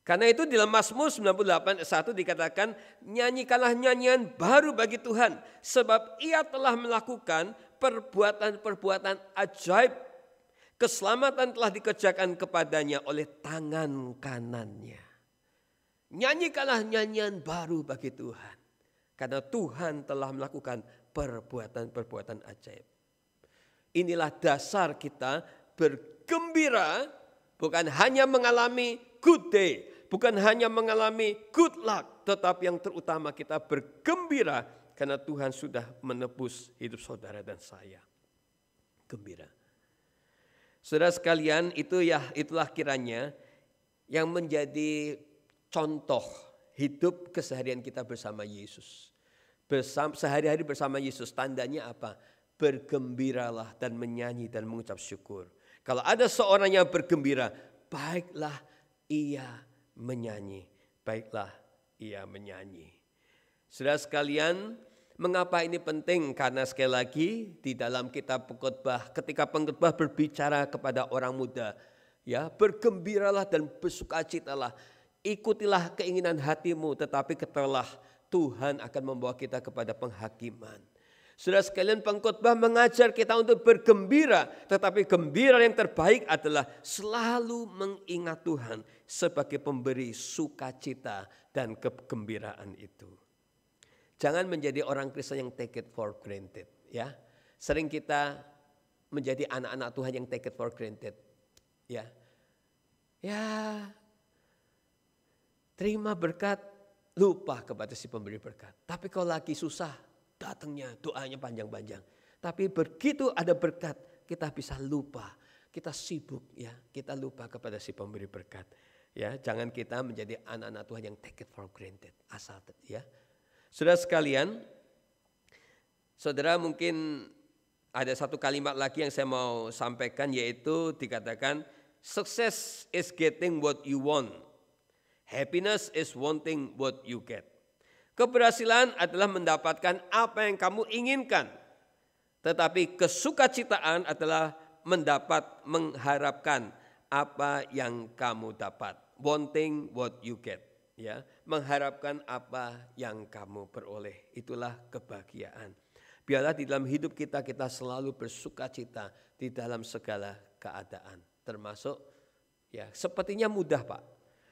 Karena itu di dalam Mazmur 98 ayat 1 dikatakan, nyanyikanlah nyanyian baru bagi Tuhan, sebab ia telah melakukan perbuatan-perbuatan ajaib. Keselamatan telah dikerjakan kepadanya oleh tangan kanannya. Nyanyikanlah nyanyian baru bagi Tuhan, karena Tuhan telah melakukan perbuatan-perbuatan ajaib. Inilah dasar kita bergembira, bukan hanya mengalami good day, bukan hanya mengalami good luck, tetapi yang terutama kita bergembira karena Tuhan sudah menebus hidup saudara dan saya. Gembira. Saudara sekalian, itulah kiranya yang menjadi contoh hidup keseharian kita bersama Yesus. Sehari-hari bersama Yesus, tandanya apa? Bergembiralah dan menyanyi dan mengucap syukur. Kalau ada seorang yang bergembira, baiklah ia menyanyi. Baiklah ia menyanyi. Saudara sekalian, mengapa ini penting? Karena sekali lagi di dalam kitab Pengkhotbah, ketika Pengkhotbah berbicara kepada orang muda, ya, bergembiralah dan bersukacitalah. Ikutilah keinginan hatimu, tetapi setelah Tuhan akan membawa kita kepada penghakiman. Saudara sekalian, pengkhotbah mengajar kita untuk bergembira, tetapi gembira yang terbaik adalah selalu mengingat Tuhan sebagai pemberi sukacita dan kegembiraan itu. Jangan menjadi orang Kristen yang take it for granted, ya. Sering kita menjadi anak-anak Tuhan yang take it for granted, ya. Ya, terima berkat, lupa kepada si pemberi berkat. Tapi kalau lagi susah, datangnya doanya panjang-panjang. Tapi begitu ada berkat, kita bisa lupa. Kita sibuk, ya, kita lupa kepada si pemberi berkat. Ya, jangan kita menjadi anak-anak Tuhan yang take it for granted. Asal, ya. Saudara sekalian, saudara mungkin ada satu kalimat lagi yang saya mau sampaikan, yaitu dikatakan, success is getting what you want. Happiness is wanting what you get. Keberhasilan adalah mendapatkan apa yang kamu inginkan. Tetapi kesukacitaan adalah mengharapkan apa yang kamu dapat. Wanting what you get. Ya, mengharapkan apa yang kamu peroleh. Itulah kebahagiaan. Biarlah di dalam hidup kita selalu bersukacita di dalam segala keadaan. Termasuk, ya, sepertinya mudah, Pak.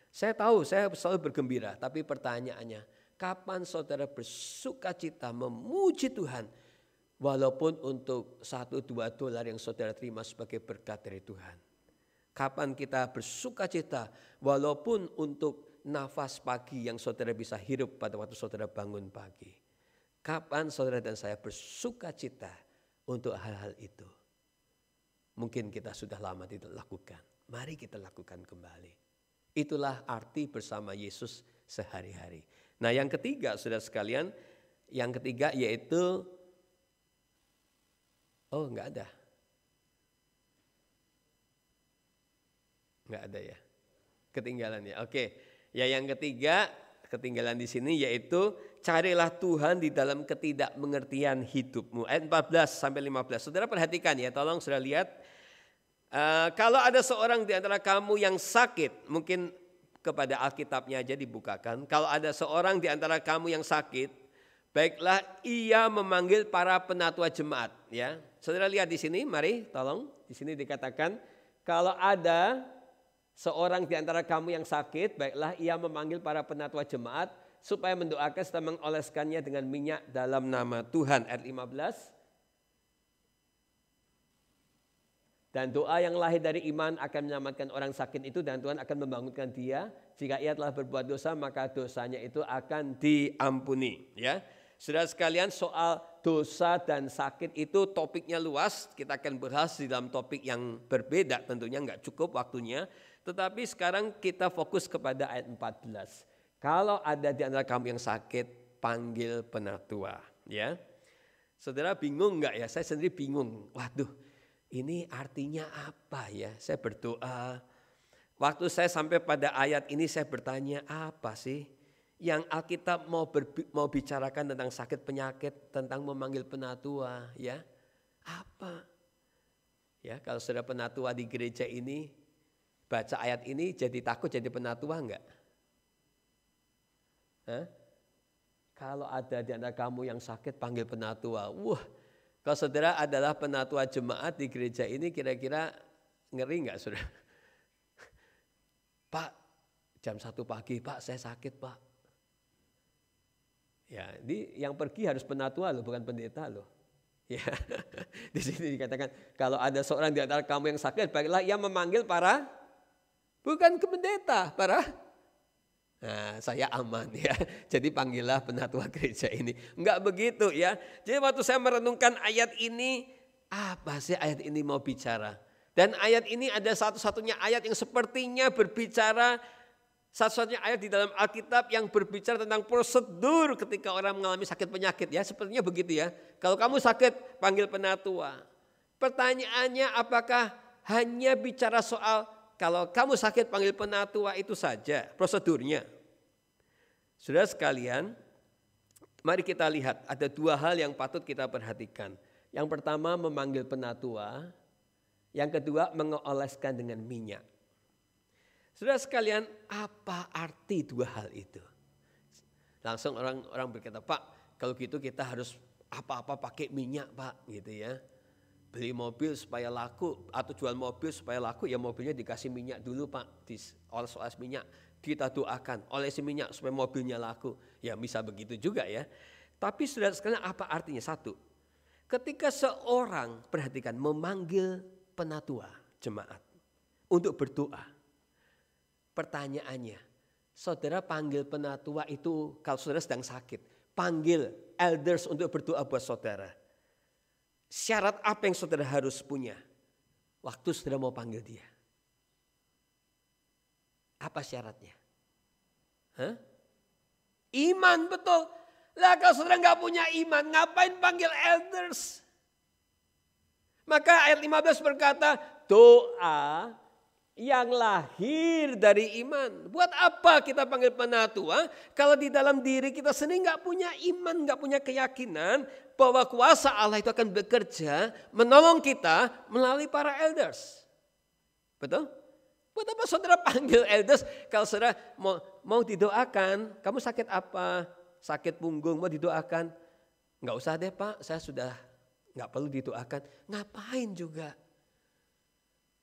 Saya tahu saya selalu bergembira, tapi pertanyaannya, kapan saudara bersukacita memuji Tuhan walaupun untuk $1-2 yang saudara terima sebagai berkat dari Tuhan? Kapan kita bersukacita walaupun untuk nafas pagi yang saudara bisa hirup pada waktu saudara bangun pagi? Kapan saudara dan saya bersukacita untuk hal-hal itu? Mungkin kita sudah lama tidak lakukan. Mari kita lakukan kembali. Itulah arti bersama Yesus sehari-hari. Nah, yang ketiga, saudara sekalian, yang ketiga yaitu, enggak ada. Enggak ada ya. Ketinggalan ya. Oke. Ya, yang ketiga, ketinggalan di sini yaitu carilah Tuhan di dalam ketidakmengertian hidupmu. Ayat 14 sampai 15. Saudara perhatikan ya, tolong saudara lihat. Kalau ada seorang di antara kamu yang sakit, mungkin kepada Alkitabnya aja dibukakan. Kalau ada seorang di antara kamu yang sakit, baiklah ia memanggil para penatua jemaat. Ya, saudara lihat di sini, mari tolong. Di sini dikatakan, kalau ada seorang di antara kamu yang sakit, baiklah ia memanggil para penatua jemaat supaya mendoakan serta mengoleskannya dengan minyak dalam nama Tuhan. Ayat 15. Dan doa yang lahir dari iman akan menyelamatkan orang sakit itu dan Tuhan akan membangunkan dia. Jika ia telah berbuat dosa maka dosanya itu akan diampuni. Ya, saudara sekalian, soal dosa dan sakit itu topiknya luas. Kita akan bahas di dalam topik yang berbeda, tentunya nggak cukup waktunya. Tetapi sekarang kita fokus kepada ayat 14. Kalau ada di antara kamu yang sakit, panggil penatua. Ya, saudara bingung nggak ya? Saya sendiri bingung. Waduh. Ini artinya apa ya? Saya berdoa. Waktu saya sampai pada ayat ini saya bertanya, apa sih yang Alkitab mau bicarakan tentang sakit penyakit, tentang memanggil penatua, ya? Apa? Ya, kalau saudara penatua di gereja ini baca ayat ini jadi takut jadi penatua enggak? Kalau ada di antara kamu yang sakit panggil penatua. Wah. Kalau saudara adalah penatua jemaat di gereja ini, kira-kira ngeri enggak saudara? Pak, jam 1 pagi, Pak saya sakit Pak. Ya, yang pergi harus penatua loh, bukan pendeta loh. Ya, di sini dikatakan kalau ada seorang di antara kamu yang sakit, baiklah ia memanggil para, bukan ke pendeta, para. Nah, saya aman ya. Jadi panggillah penatua gereja ini. Enggak begitu ya. Jadi waktu saya merenungkan ayat ini, apa sih ayat ini mau bicara? Dan ayat ini ada satu-satunya ayat yang sepertinya berbicara, satu-satunya ayat di dalam Alkitab yang berbicara tentang prosedur ketika orang mengalami sakit penyakit ya. Sepertinya begitu ya. Kalau kamu sakit, panggil penatua. Pertanyaannya, apakah hanya bicara soal kalau kamu sakit panggil penatua itu saja prosedurnya? Saudara sekalian, mari kita lihat ada 2 hal yang patut kita perhatikan. Yang pertama memanggil penatua, yang kedua mengoleskan dengan minyak. Saudara sekalian, apa arti 2 hal itu? Langsung orang berkata, Pak, kalau gitu kita harus apa-apa pakai minyak, Pak, gitu ya. Beli mobil supaya laku atau jual mobil supaya laku, ya mobilnya dikasih minyak dulu, Pak, oles minyak. Kita doakan olesi minyak supaya mobilnya laku. Ya bisa begitu juga ya. Tapi saudara sekalian, apa artinya? Satu, ketika seorang, perhatikan, memanggil penatua jemaat untuk berdoa. Pertanyaannya, saudara panggil penatua itu kalau saudara sedang sakit, panggil elders untuk berdoa buat saudara. Syarat apa yang saudara harus punya waktu saudara mau panggil dia? Apa syaratnya? Hah? Iman, betul. Lah kalau saudara nggak punya iman, ngapain panggil elders? Maka ayat 15 berkata, doa yang lahir dari iman. Buat apa kita panggil penatua kalau di dalam diri kita sendiri nggak punya iman, nggak punya keyakinan bahwa kuasa Allah itu akan bekerja menolong kita melalui para elders. Betul? Buat apa saudara panggil elders kalau saudara mau didoakan? Kamu sakit apa? Sakit punggung mau didoakan? Nggak usah deh, Pak, saya sudah nggak perlu didoakan. Ngapain juga?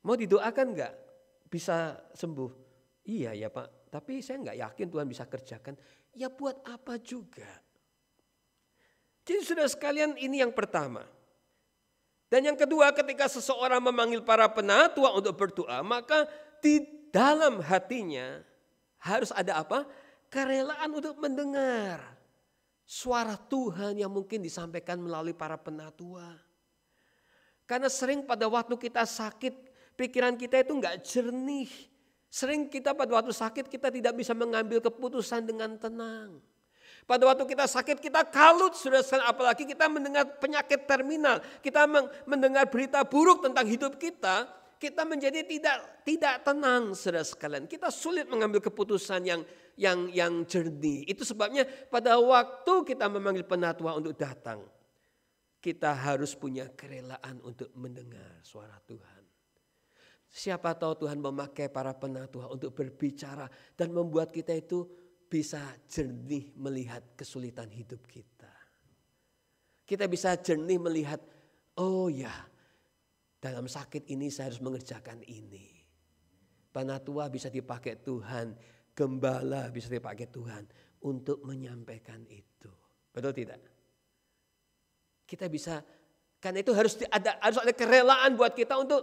Mau didoakan nggak? Bisa sembuh? Iya ya, Pak, tapi saya nggak yakin Tuhan bisa kerjakan. Ya buat apa juga? Jadi saudara sekalian, ini yang pertama. Dan yang kedua, ketika seseorang memanggil para penatua untuk berdoa, maka di dalam hatinya harus ada apa? Kerelaan untuk mendengar suara Tuhan yang mungkin disampaikan melalui para penatua. Karena sering pada waktu kita sakit, pikiran kita itu enggak jernih. Sering kita pada waktu sakit kita tidak bisa mengambil keputusan dengan tenang. Pada waktu kita sakit kita kalut, saudara, apalagi kita mendengar penyakit terminal. Kita mendengar berita buruk tentang hidup kita menjadi tidak tenang, saudara sekalian. Kita sulit mengambil keputusan yang jernih. Itu sebabnya pada waktu kita memanggil penatua untuk datang, kita harus punya kerelaan untuk mendengar suara Tuhan. Siapa tahu Tuhan memakai para penatua untuk berbicara dan membuat kita itu bisa jernih melihat kesulitan hidup kita. Kita bisa jernih melihat, oh ya, dalam sakit ini saya harus mengerjakan ini. Penatua bisa dipakai Tuhan, gembala bisa dipakai Tuhan untuk menyampaikan itu. Betul tidak? Kita bisa, karena itu harus ada kerelaan buat kita untuk,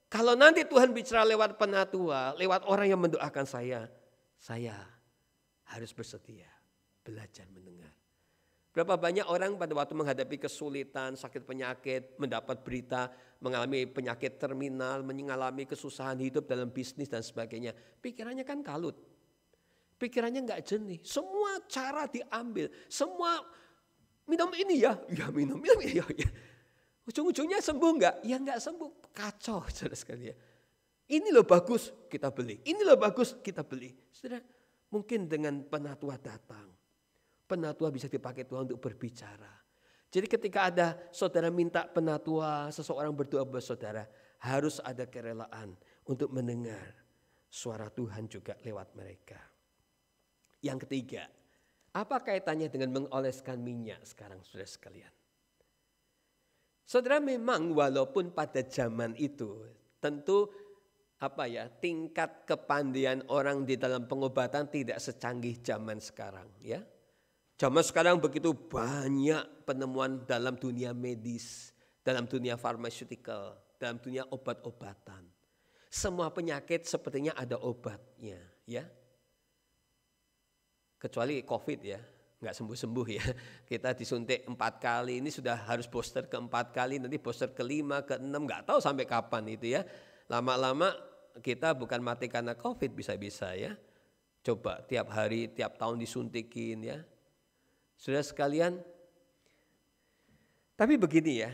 kalau nanti Tuhan bicara lewat penatua, lewat orang yang mendoakan saya harus bersedia belajar mendengar. Berapa banyak orang pada waktu menghadapi kesulitan, sakit penyakit, mendapat berita, mengalami penyakit terminal, mengalami kesusahan hidup dalam bisnis dan sebagainya. Pikirannya kan kalut. Pikirannya enggak jernih. Semua cara diambil. Semua minum ini ya minum ya. Ujung-ujungnya sembuh enggak? Ya enggak sembuh. Kacau, saudara sekalian. Ini loh bagus, kita beli. Ini loh bagus, kita beli. Saudara, mungkin dengan penatua datang, penatua bisa dipakai Tuhan untuk berbicara. Jadi ketika ada saudara minta penatua, seseorang berdoa buat saudara, harus ada kerelaan untuk mendengar suara Tuhan juga lewat mereka. Yang ketiga, apa kaitannya dengan mengoleskan minyak sekarang, saudara sekalian? Saudara, memang walaupun pada zaman itu tentu tingkat kepandaian orang di dalam pengobatan tidak secanggih zaman sekarang, ya. Zaman sekarang begitu banyak penemuan dalam dunia medis, dalam dunia pharmaceutical, dalam dunia obat-obatan. Semua penyakit sepertinya ada obatnya, ya. Kecuali COVID, ya. Nggak sembuh-sembuh ya. Kita disuntik 4 kali, ini sudah harus booster ke-4 kali, nanti booster ke-5, ke-6, nggak tahu sampai kapan itu ya. Lama-lama kita bukan mati karena COVID bisa-bisa ya. Coba tiap hari, tiap tahun disuntikin ya. Saudara sekalian, tapi begini ya.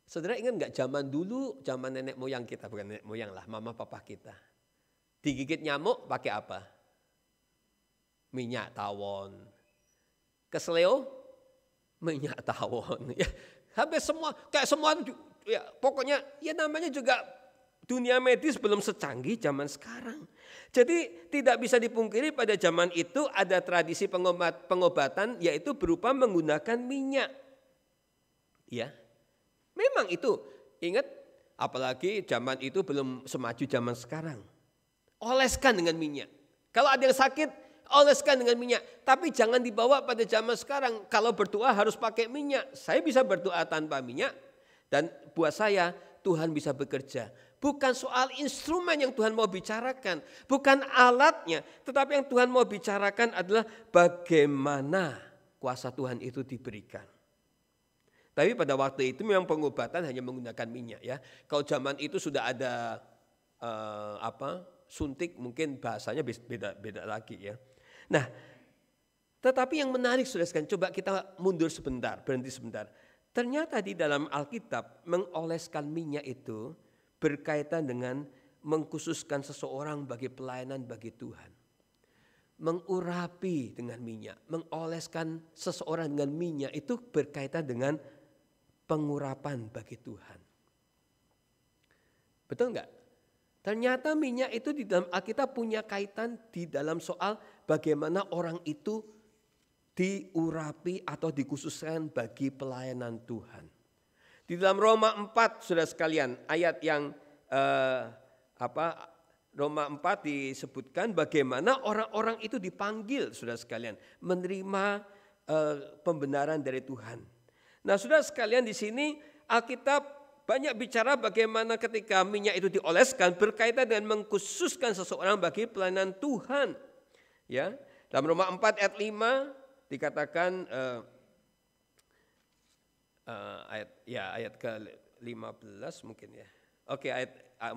Saudara ingat nggak zaman dulu, zaman nenek moyang kita, bukan nenek moyang lah, mama papa kita. Digigit nyamuk pakai apa? Minyak tawon. Keseleo, minyak tawon. Ya, hampir semua, ya, pokoknya ya namanya juga dunia medis belum secanggih zaman sekarang. Jadi tidak bisa dipungkiri pada zaman itu ada tradisi pengobatan yaitu berupa menggunakan minyak. Ya, memang itu. Ingat, apalagi zaman itu belum semaju zaman sekarang. Oleskan dengan minyak. Kalau ada yang sakit, oleskan dengan minyak. Tapi jangan dibawa pada zaman sekarang. Kalau berdoa harus pakai minyak. Saya bisa berdoa tanpa minyak. Dan buat saya, Tuhan bisa bekerja. Bukan soal instrumen yang Tuhan mau bicarakan. Bukan alatnya. Tetapi yang Tuhan mau bicarakan adalah bagaimana kuasa Tuhan itu diberikan. Tapi pada waktu itu memang pengobatan hanya menggunakan minyak ya. Kalau zaman itu sudah ada suntik, mungkin bahasanya beda lagi ya. Nah, tetapi yang menarik saudara sekalian, coba kita mundur sebentar, berhenti sebentar. Ternyata di dalam Alkitab mengoleskan minyak itu berkaitan dengan mengkhususkan seseorang bagi pelayanan bagi Tuhan. Mengurapi dengan minyak, mengoleskan seseorang dengan minyak itu berkaitan dengan pengurapan bagi Tuhan. Betul enggak? Ternyata minyak itu di dalam Alkitab punya kaitan di dalam soal bagaimana orang itu diurapi atau dikhususkan bagi pelayanan Tuhan. Di dalam Roma 4 saudara sekalian, ayat yang Roma 4 disebutkan bagaimana orang-orang itu dipanggil saudara sekalian menerima pembenaran dari Tuhan. Nah, saudara sekalian, di sini Alkitab banyak bicara bagaimana ketika minyak itu dioleskan berkaitan dengan mengkhususkan seseorang bagi pelayanan Tuhan. Ya, dalam Roma 4 ayat 5 dikatakan ayat ke-15 mungkin ya. Oke,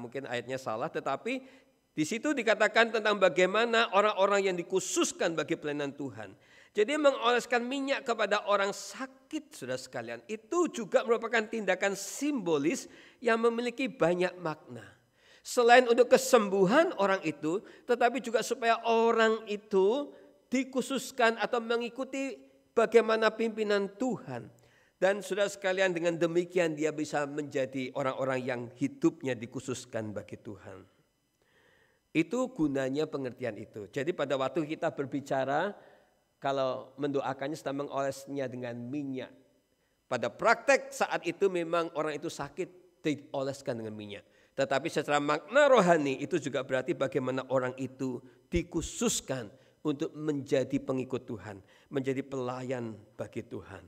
mungkin ayatnya salah, tetapi di situ dikatakan tentang bagaimana orang-orang yang dikhususkan bagi pelayanan Tuhan. Jadi mengoleskan minyak kepada orang sakit saudara sekalian itu juga merupakan tindakan simbolis yang memiliki banyak makna. Selain untuk kesembuhan orang itu, tetapi juga supaya orang itu dikhususkan atau mengikuti bagaimana pimpinan Tuhan. Dan saudara sekalian, dengan demikian dia bisa menjadi orang-orang yang hidupnya dikhususkan bagi Tuhan. Itu gunanya pengertian itu. Jadi pada waktu kita berbicara, kalau mendoakannya sedang mengolesnya dengan minyak. Pada praktek saat itu memang orang itu sakit dioleskan dengan minyak. Tetapi secara makna rohani itu juga berarti bagaimana orang itu dikhususkan untuk menjadi pengikut Tuhan. Menjadi pelayan bagi Tuhan.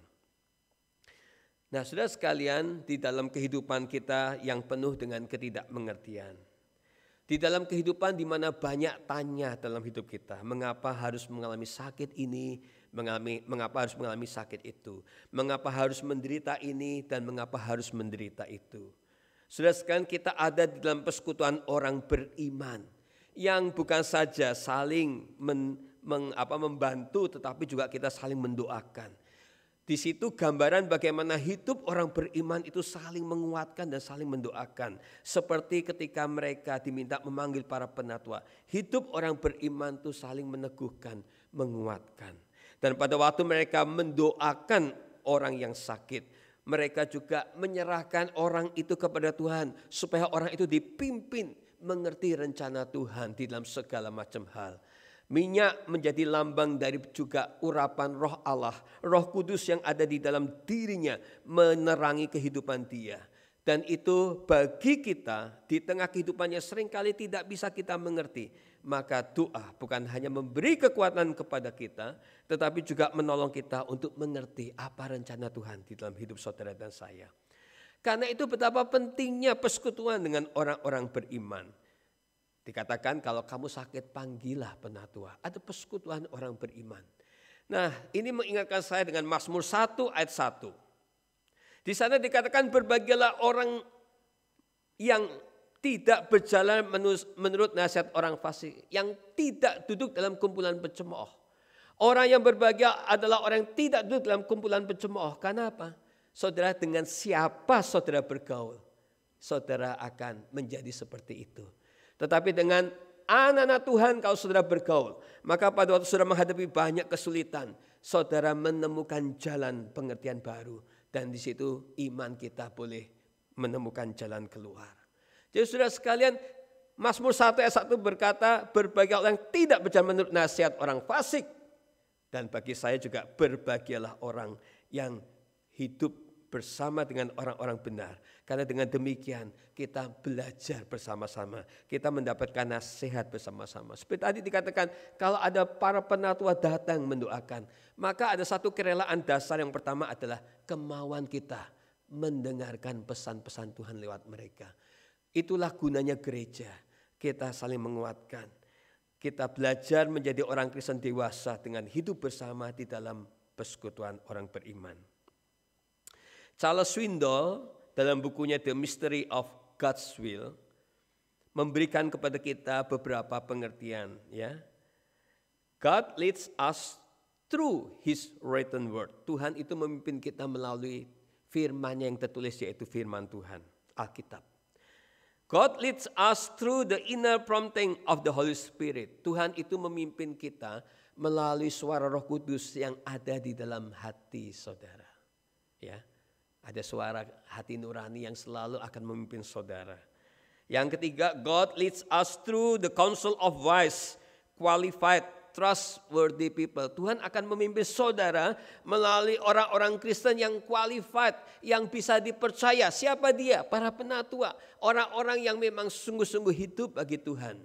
Nah, saudara sekalian, di dalam kehidupan kita yang penuh dengan ketidakmengertian. Di dalam kehidupan di mana banyak tanya dalam hidup kita. Mengapa harus mengalami sakit ini, mengapa harus mengalami sakit itu. Mengapa harus menderita ini dan mengapa harus menderita itu. Saudara sekalian, kita ada di dalam persekutuan orang beriman. Yang bukan saja saling membantu tetapi juga kita saling mendoakan. Di situ gambaran bagaimana hidup orang beriman itu saling menguatkan dan saling mendoakan. Seperti ketika mereka diminta memanggil para penatua. Hidup orang beriman itu saling meneguhkan, menguatkan. Dan pada waktu mereka mendoakan orang yang sakit, mereka juga menyerahkan orang itu kepada Tuhan. Supaya orang itu dipimpin mengerti rencana Tuhan di dalam segala macam hal. Minyak menjadi lambang dari juga urapan roh Allah. Roh Kudus yang ada di dalam dirinya menerangi kehidupan dia. Dan itu bagi kita di tengah kehidupannya seringkali tidak bisa kita mengerti. Maka doa bukan hanya memberi kekuatan kepada kita. Tetapi juga menolong kita untuk mengerti apa rencana Tuhan di dalam hidup saudara dan saya. Karena itu betapa pentingnya persekutuan dengan orang-orang beriman. Dikatakan kalau kamu sakit panggillah penatua. Ada persekutuan orang beriman. Nah, ini mengingatkan saya dengan Mazmur 1 ayat 1. Di sana dikatakan berbahagialah orang yang tidak berjalan menurut nasihat orang fasik, yang tidak duduk dalam kumpulan pencemooh. Orang yang berbahagia adalah orang yang tidak duduk dalam kumpulan pencemooh. Karena apa? Saudara, dengan siapa saudara bergaul, saudara akan menjadi seperti itu. Tetapi dengan anak-anak Tuhan kalau saudara bergaul, maka pada waktu saudara menghadapi banyak kesulitan, saudara menemukan jalan pengertian baru. Dan di situ iman kita boleh menemukan jalan keluar. Jadi saudara sekalian, Mazmur 1 ayat 1 berkata, berbahagialah yang tidak berjalan menurut nasihat orang fasik. Dan bagi saya juga berbahagialah orang yang hidup bersama dengan orang-orang benar. Karena dengan demikian kita belajar bersama-sama. Kita mendapatkan nasihat bersama-sama. Seperti tadi dikatakan, kalau ada para penatua datang mendoakan, maka ada satu kerelaan dasar. Yang pertama adalah kemauan kita mendengarkan pesan-pesan Tuhan lewat mereka. Itulah gunanya gereja. Kita saling menguatkan. Kita belajar menjadi orang Kristen dewasa dengan hidup bersama di dalam persekutuan orang beriman. Charles Swindoll dalam bukunya The Mystery of God's Will memberikan kepada kita beberapa pengertian. Ya, God leads us through His written word. Tuhan itu memimpin kita melalui firman-Nya yang tertulis, yaitu firman Tuhan, Alkitab. God leads us through the inner prompting of the Holy Spirit. Tuhan itu memimpin kita melalui suara Roh Kudus yang ada di dalam hati saudara. Ya, ada suara hati nurani yang selalu akan memimpin saudara. Yang ketiga, God leads us through the counsel of wise, qualified, trustworthy people. Tuhan akan memimpin saudara melalui orang-orang Kristen yang qualified, yang bisa dipercaya. Siapa dia? Para penatua, orang-orang yang memang sungguh-sungguh hidup bagi Tuhan.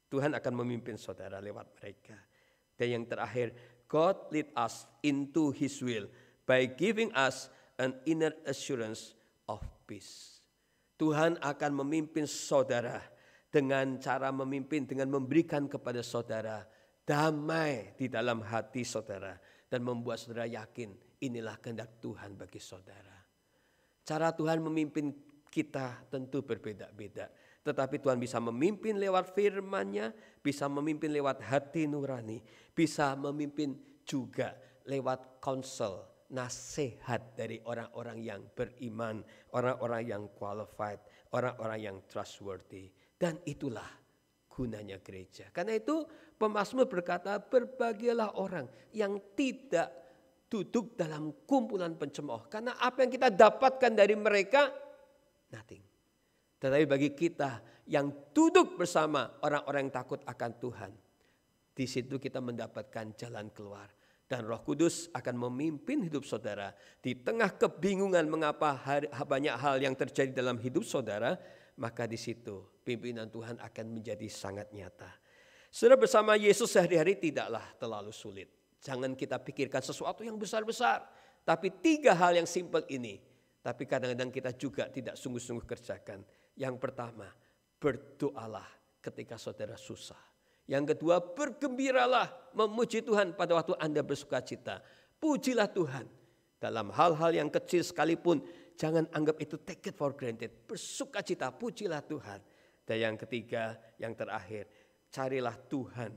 Tuhan akan memimpin saudara lewat mereka. Dan yang terakhir, God lead us into His will by giving us an inner assurance of peace. Tuhan akan memimpin saudara dengan cara memimpin, dengan memberikan kepada saudara damai di dalam hati saudara. Dan membuat saudara yakin inilah kehendak Tuhan bagi saudara. Cara Tuhan memimpin kita tentu berbeda-beda. Tetapi Tuhan bisa memimpin lewat firman-Nya, bisa memimpin lewat hati nurani, bisa memimpin juga lewat counsel, nasihat dari orang-orang yang beriman, orang-orang yang qualified, orang-orang yang trustworthy. Dan itulah gunanya gereja. Karena itu pemazmur berkata, berbahagialah orang yang tidak duduk dalam kumpulan pencemooh. Karena apa yang kita dapatkan dari mereka, nothing. Tetapi bagi kita yang duduk bersama orang-orang yang takut akan Tuhan, di situ kita mendapatkan jalan keluar. Dan Roh Kudus akan memimpin hidup saudara. Di tengah kebingungan mengapa banyak hal yang terjadi dalam hidup saudara, maka di situ pimpinan Tuhan akan menjadi sangat nyata. Saudara, bersama Yesus sehari-hari tidaklah terlalu sulit. Jangan kita pikirkan sesuatu yang besar-besar. Tapi 3 hal yang simpel ini, tapi kadang-kadang kita juga tidak sungguh-sungguh kerjakan. Yang pertama, berdoalah ketika saudara susah. Yang kedua, bergembiralah, memuji Tuhan pada waktu Anda bersuka cita. Pujilah Tuhan. Dalam hal-hal yang kecil sekalipun, jangan anggap itu take it for granted. Bersuka cita, pujilah Tuhan. Dan yang ketiga, yang terakhir, carilah Tuhan.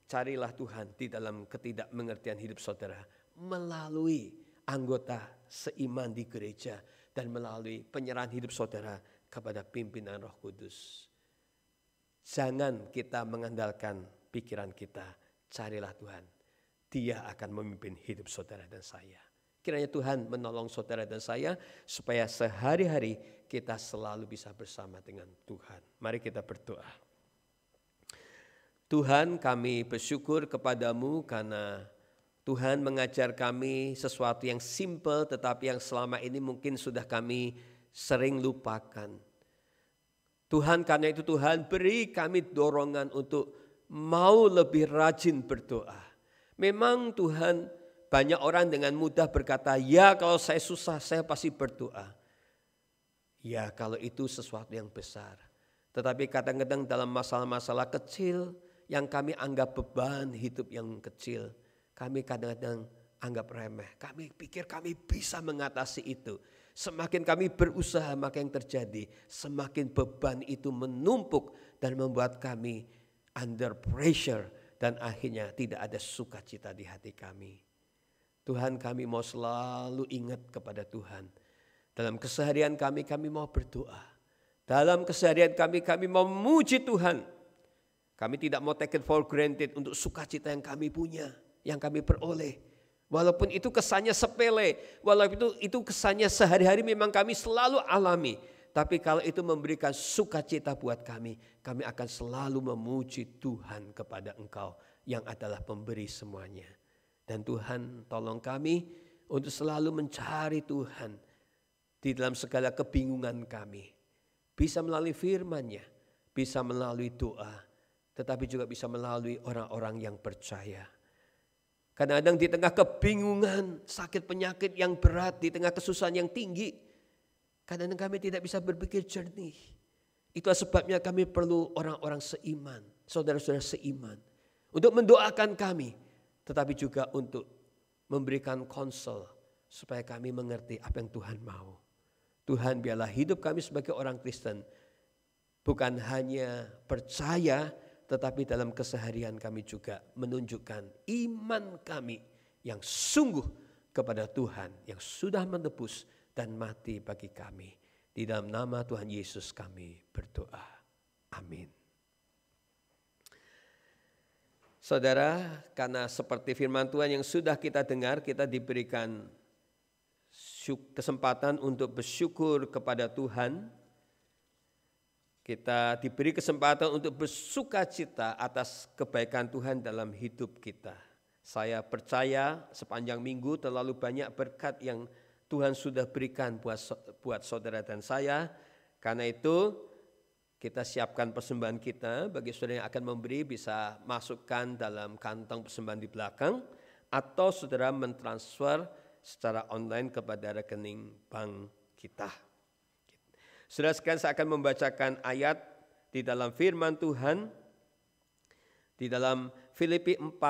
Carilah Tuhan di dalam ketidakmengertian hidup saudara. Melalui anggota seiman di gereja. Dan melalui penyerahan hidup saudara kepada pimpinan Roh Kudus. Jangan kita mengandalkan pikiran kita. Carilah Tuhan. Dia akan memimpin hidup saudara dan saya. Kiranya Tuhan menolong saudara dan saya supaya sehari-hari kita selalu bisa bersama dengan Tuhan. Mari kita berdoa. Tuhan, kami bersyukur kepadamu karena Tuhan mengajar kami sesuatu yang simple tetapi yang selama ini mungkin sudah kami sering lupakan. Tuhan, karena itu Tuhan beri kami dorongan untuk mau lebih rajin berdoa. Memang Tuhan, banyak orang dengan mudah berkata, ya kalau saya susah saya pasti berdoa. Ya kalau itu sesuatu yang besar. Tetapi kadang-kadang dalam masalah-masalah kecil yang kami anggap beban hidup yang kecil, kami kadang-kadang anggap remeh. Kami pikir kami bisa mengatasi itu. Semakin kami berusaha maka yang terjadi, semakin beban itu menumpuk dan membuat kami under pressure. Dan akhirnya tidak ada sukacita di hati kami. Tuhan, kami mau selalu ingat kepada Tuhan. Dalam keseharian kami mau berdoa. Dalam keseharian kami mau memuji Tuhan. Kami tidak mau take it for granted untuk sukacita yang kami punya, yang kami peroleh. Walaupun itu kesannya sepele, walaupun itu kesannya sehari-hari memang kami selalu alami. Tapi kalau itu memberikan sukacita buat kami akan selalu memuji Tuhan kepada Engkau yang adalah pemberi semuanya. Dan Tuhan tolong kami untuk selalu mencari Tuhan di dalam segala kebingungan kami. Bisa melalui firman-Nya, bisa melalui doa, tetapi juga bisa melalui orang-orang yang percaya. Kadang-kadang di tengah kebingungan, sakit penyakit yang berat, di tengah kesusahan yang tinggi, kadang-kadang kami tidak bisa berpikir jernih. Itulah sebabnya kami perlu orang-orang seiman, saudara-saudara seiman, untuk mendoakan kami, tetapi juga untuk memberikan konsel supaya kami mengerti apa yang Tuhan mau. Tuhan, biarlah hidup kami sebagai orang Kristen bukan hanya percaya, tetapi dalam keseharian kami juga menunjukkan iman kami yang sungguh kepada Tuhan yang sudah menebus dan mati bagi kami. Di dalam nama Tuhan Yesus kami berdoa. Amin. Saudara, karena seperti firman Tuhan yang sudah kita dengar, kita diberikan kesempatan untuk bersyukur kepada Tuhan. Kita diberi kesempatan untuk bersukacita atas kebaikan Tuhan dalam hidup kita. Saya percaya sepanjang minggu terlalu banyak berkat yang Tuhan sudah berikan buat saudara dan saya. Karena itu kita siapkan persembahan kita. Bagi saudara yang akan memberi bisa masukkan dalam kantong persembahan di belakang. Atau saudara mentransfer secara online kepada rekening bank kita. Saudara sekalian, saya akan membacakan ayat di dalam firman Tuhan di dalam Filipi 4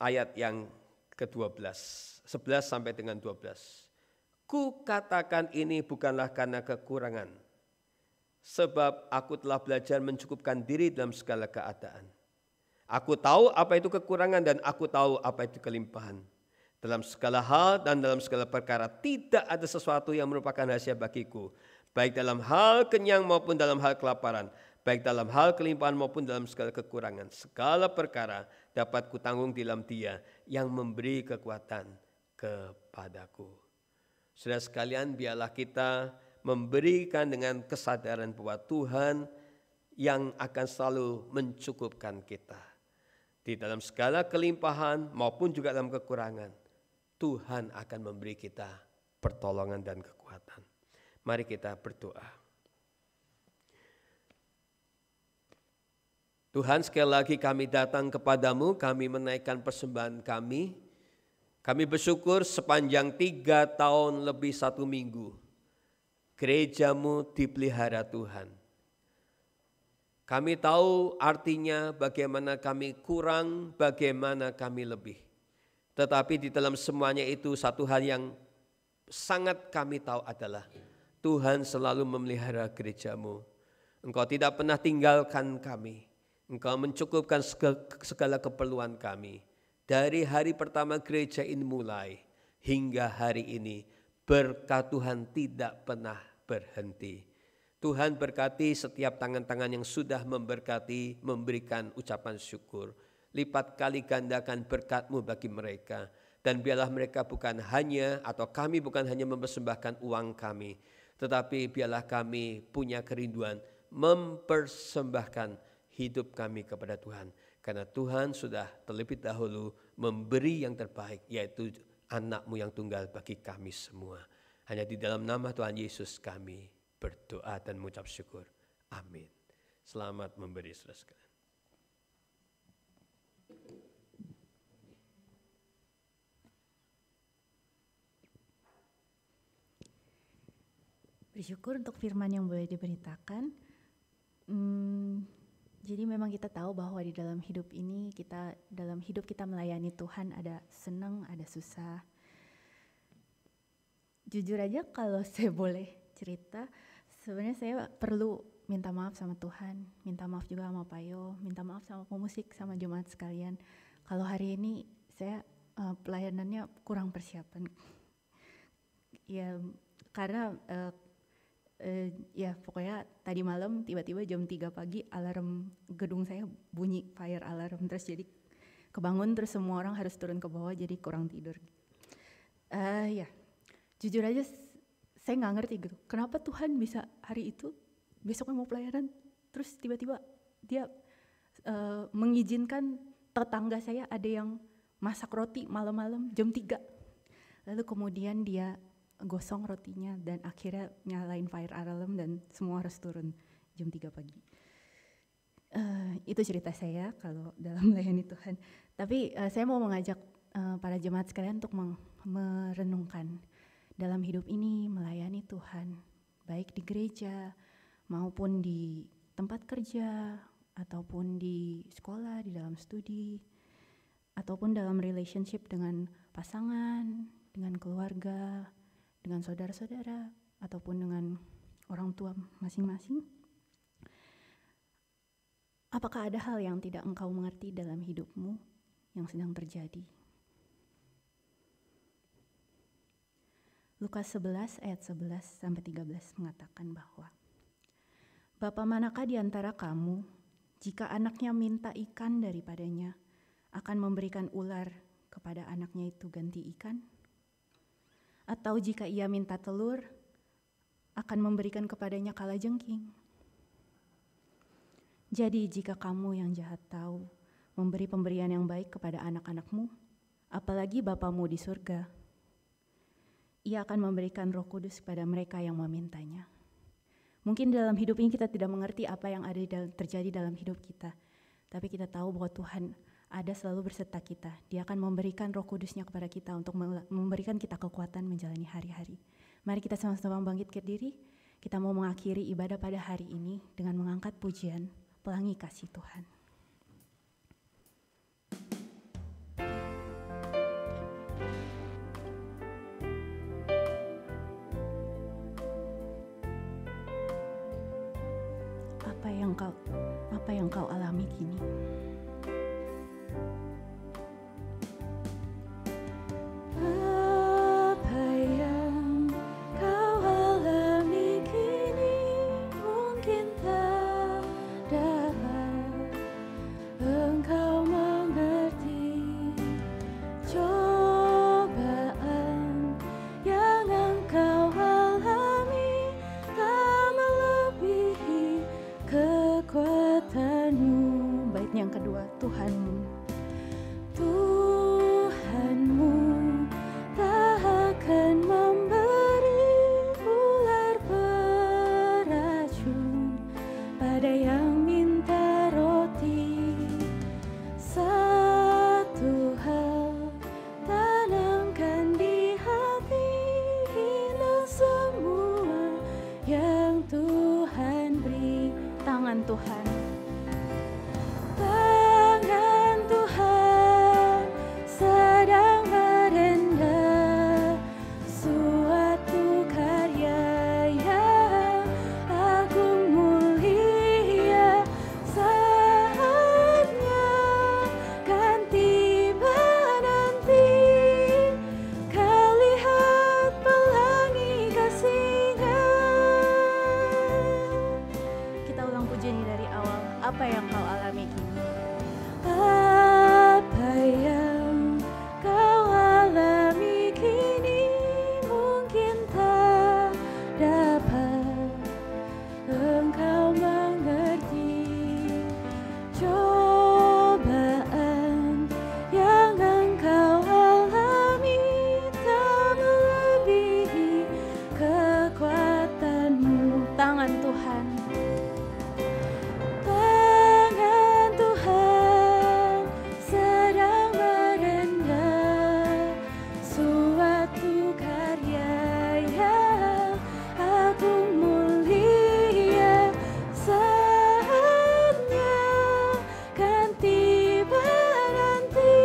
ayat yang ke-12, 11 sampai dengan 12. Ku katakan ini bukanlah karena kekurangan, sebab aku telah belajar mencukupkan diri dalam segala keadaan. Aku tahu apa itu kekurangan dan aku tahu apa itu kelimpahan. Dalam segala hal dan dalam segala perkara tidak ada sesuatu yang merupakan rahasia bagiku, baik dalam hal kenyang maupun dalam hal kelaparan, baik dalam hal kelimpahan maupun dalam segala kekurangan. Segala perkara dapat kutanggung di dalam Dia yang memberi kekuatan kepadaku. Saudara sekalian, biarlah kita memberikan dengan kesadaran bahwa Tuhan yang akan selalu mencukupkan kita. Di dalam segala kelimpahan maupun juga dalam kekurangan, Tuhan akan memberi kita pertolongan dan kekuatan. Mari kita berdoa. Tuhan, sekali lagi kami datang kepadamu, kami menaikkan persembahan kami. Kami bersyukur sepanjang 3 tahun lebih 1 minggu, gerejamu dipelihara Tuhan. Kami tahu artinya bagaimana kami kurang, bagaimana kami lebih. Tetapi di dalam semuanya itu satu hal yang sangat kami tahu adalah Tuhan selalu memelihara gerejamu. Engkau tidak pernah tinggalkan kami. Engkau mencukupkan segala keperluan kami. Dari hari pertama gereja ini mulai hingga hari ini, berkat Tuhan tidak pernah berhenti. Tuhan berkati setiap tangan-tangan yang sudah memberkati, memberikan ucapan syukur. Lipat kali gandakan berkat-Mu bagi mereka. Dan biarlah mereka bukan hanya, atau kami bukan hanya mempersembahkan uang kami, tetapi biarlah kami punya kerinduan mempersembahkan hidup kami kepada Tuhan. Karena Tuhan sudah terlebih dahulu memberi yang terbaik, yaitu anak-Mu yang tunggal bagi kami semua. Hanya di dalam nama Tuhan Yesus kami berdoa dan mengucap syukur. Amin. Selamat memberi, saudara sekalian. Bersyukur untuk firman yang boleh diberitakan. Jadi memang kita tahu bahwa di dalam hidup ini dalam hidup kita melayani Tuhan ada senang, ada susah. Jujur aja kalau saya boleh cerita, sebenarnya saya perlu minta maaf sama Tuhan, minta maaf juga sama Payo, minta maaf sama pemusik, sama jemaat sekalian. Kalau hari ini saya pelayanannya kurang persiapan. Ya karena ya pokoknya tadi malam tiba-tiba jam 3 pagi alarm gedung saya bunyi, fire alarm, terus jadi kebangun, terus semua orang harus turun ke bawah, jadi kurang tidur. Ya jujur aja saya nggak ngerti gitu, kenapa Tuhan bisa hari itu besoknya mau pelayanan, terus tiba-tiba dia mengizinkan tetangga saya ada yang masak roti malam-malam jam 3. Lalu kemudian dia gosong rotinya dan akhirnya nyalain fire alarm dan semua harus turun jam 3 pagi. Itu cerita saya kalau dalam melayani Tuhan. Tapi saya mau mengajak para jemaat sekalian untuk merenungkan dalam hidup ini melayani Tuhan, baik di gereja maupun di tempat kerja, ataupun di sekolah, di dalam studi, ataupun dalam relationship dengan pasangan, dengan keluarga, dengan saudara-saudara, ataupun dengan orang tua masing-masing. Apakah ada hal yang tidak engkau mengerti dalam hidupmu yang sedang terjadi? Lukas 11 ayat 11-13 mengatakan bahwa Bapa manakah di antara kamu, jika anaknya minta ikan daripadanya, akan memberikan ular kepada anaknya itu ganti ikan? Atau jika ia minta telur, akan memberikan kepadanya kalajengking? Jadi jika kamu yang jahat tahu memberi pemberian yang baik kepada anak-anakmu, apalagi Bapamu di surga, Ia akan memberikan Roh Kudus kepada mereka yang memintanya. Mungkin dalam hidup ini kita tidak mengerti apa yang terjadi dalam hidup kita, tapi kita tahu bahwa Tuhan ada selalu berserta kita. Dia akan memberikan Roh Kudusnya kepada kita untuk memberikan kita kekuatan menjalani hari-hari. Mari kita sama-sama bangkit ke diri. Kita mau mengakhiri ibadah pada hari ini dengan mengangkat pujian Pelangi Kasih Tuhan. Apa yang kau alami kini? Apa yang kau alami kini mungkin tak dapat engkau mengerti. Cobaan yang engkau alami tak melebihi kekuatanmu. Bait yang kedua, Tuhanmu tak akan memberi ular beracun pada yang minta roti. Satu hal tanamkan di hati, hina semua yang Tuhan beri. Tangan Tuhan, tangan Tuhan sedang merendah suatu karya yang agung mulia. Saatnya kan tiba nanti, kau lihat pelangi kasih-Nya. Kita ulang pujian ini dari awal. Apa yang kau alami kini? Apa yang kau alami kini mungkin tak dapat engkau mengerti. Cobaan yang engkau alami tak melebihi kekuatanmu. Tangan Tuhan, tangan Tuhan sedang merendah suatu karya yang agung mulia. Saatnya kan tiba nanti,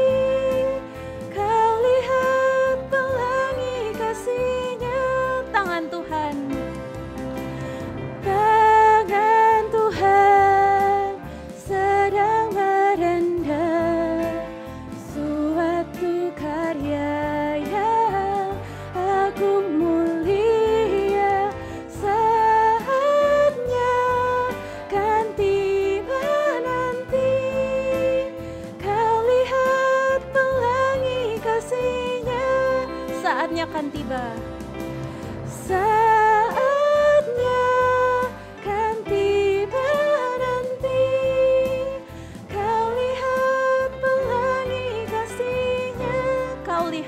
kau lihat pelangi kasih-Nya. Tangan Tuhan, tangan Tuhan sedang merendah suatu karya yang agung mulia. Saatnya kan tiba nanti, kau lihat pelangi kasih-Nya. Saatnya kan tiba.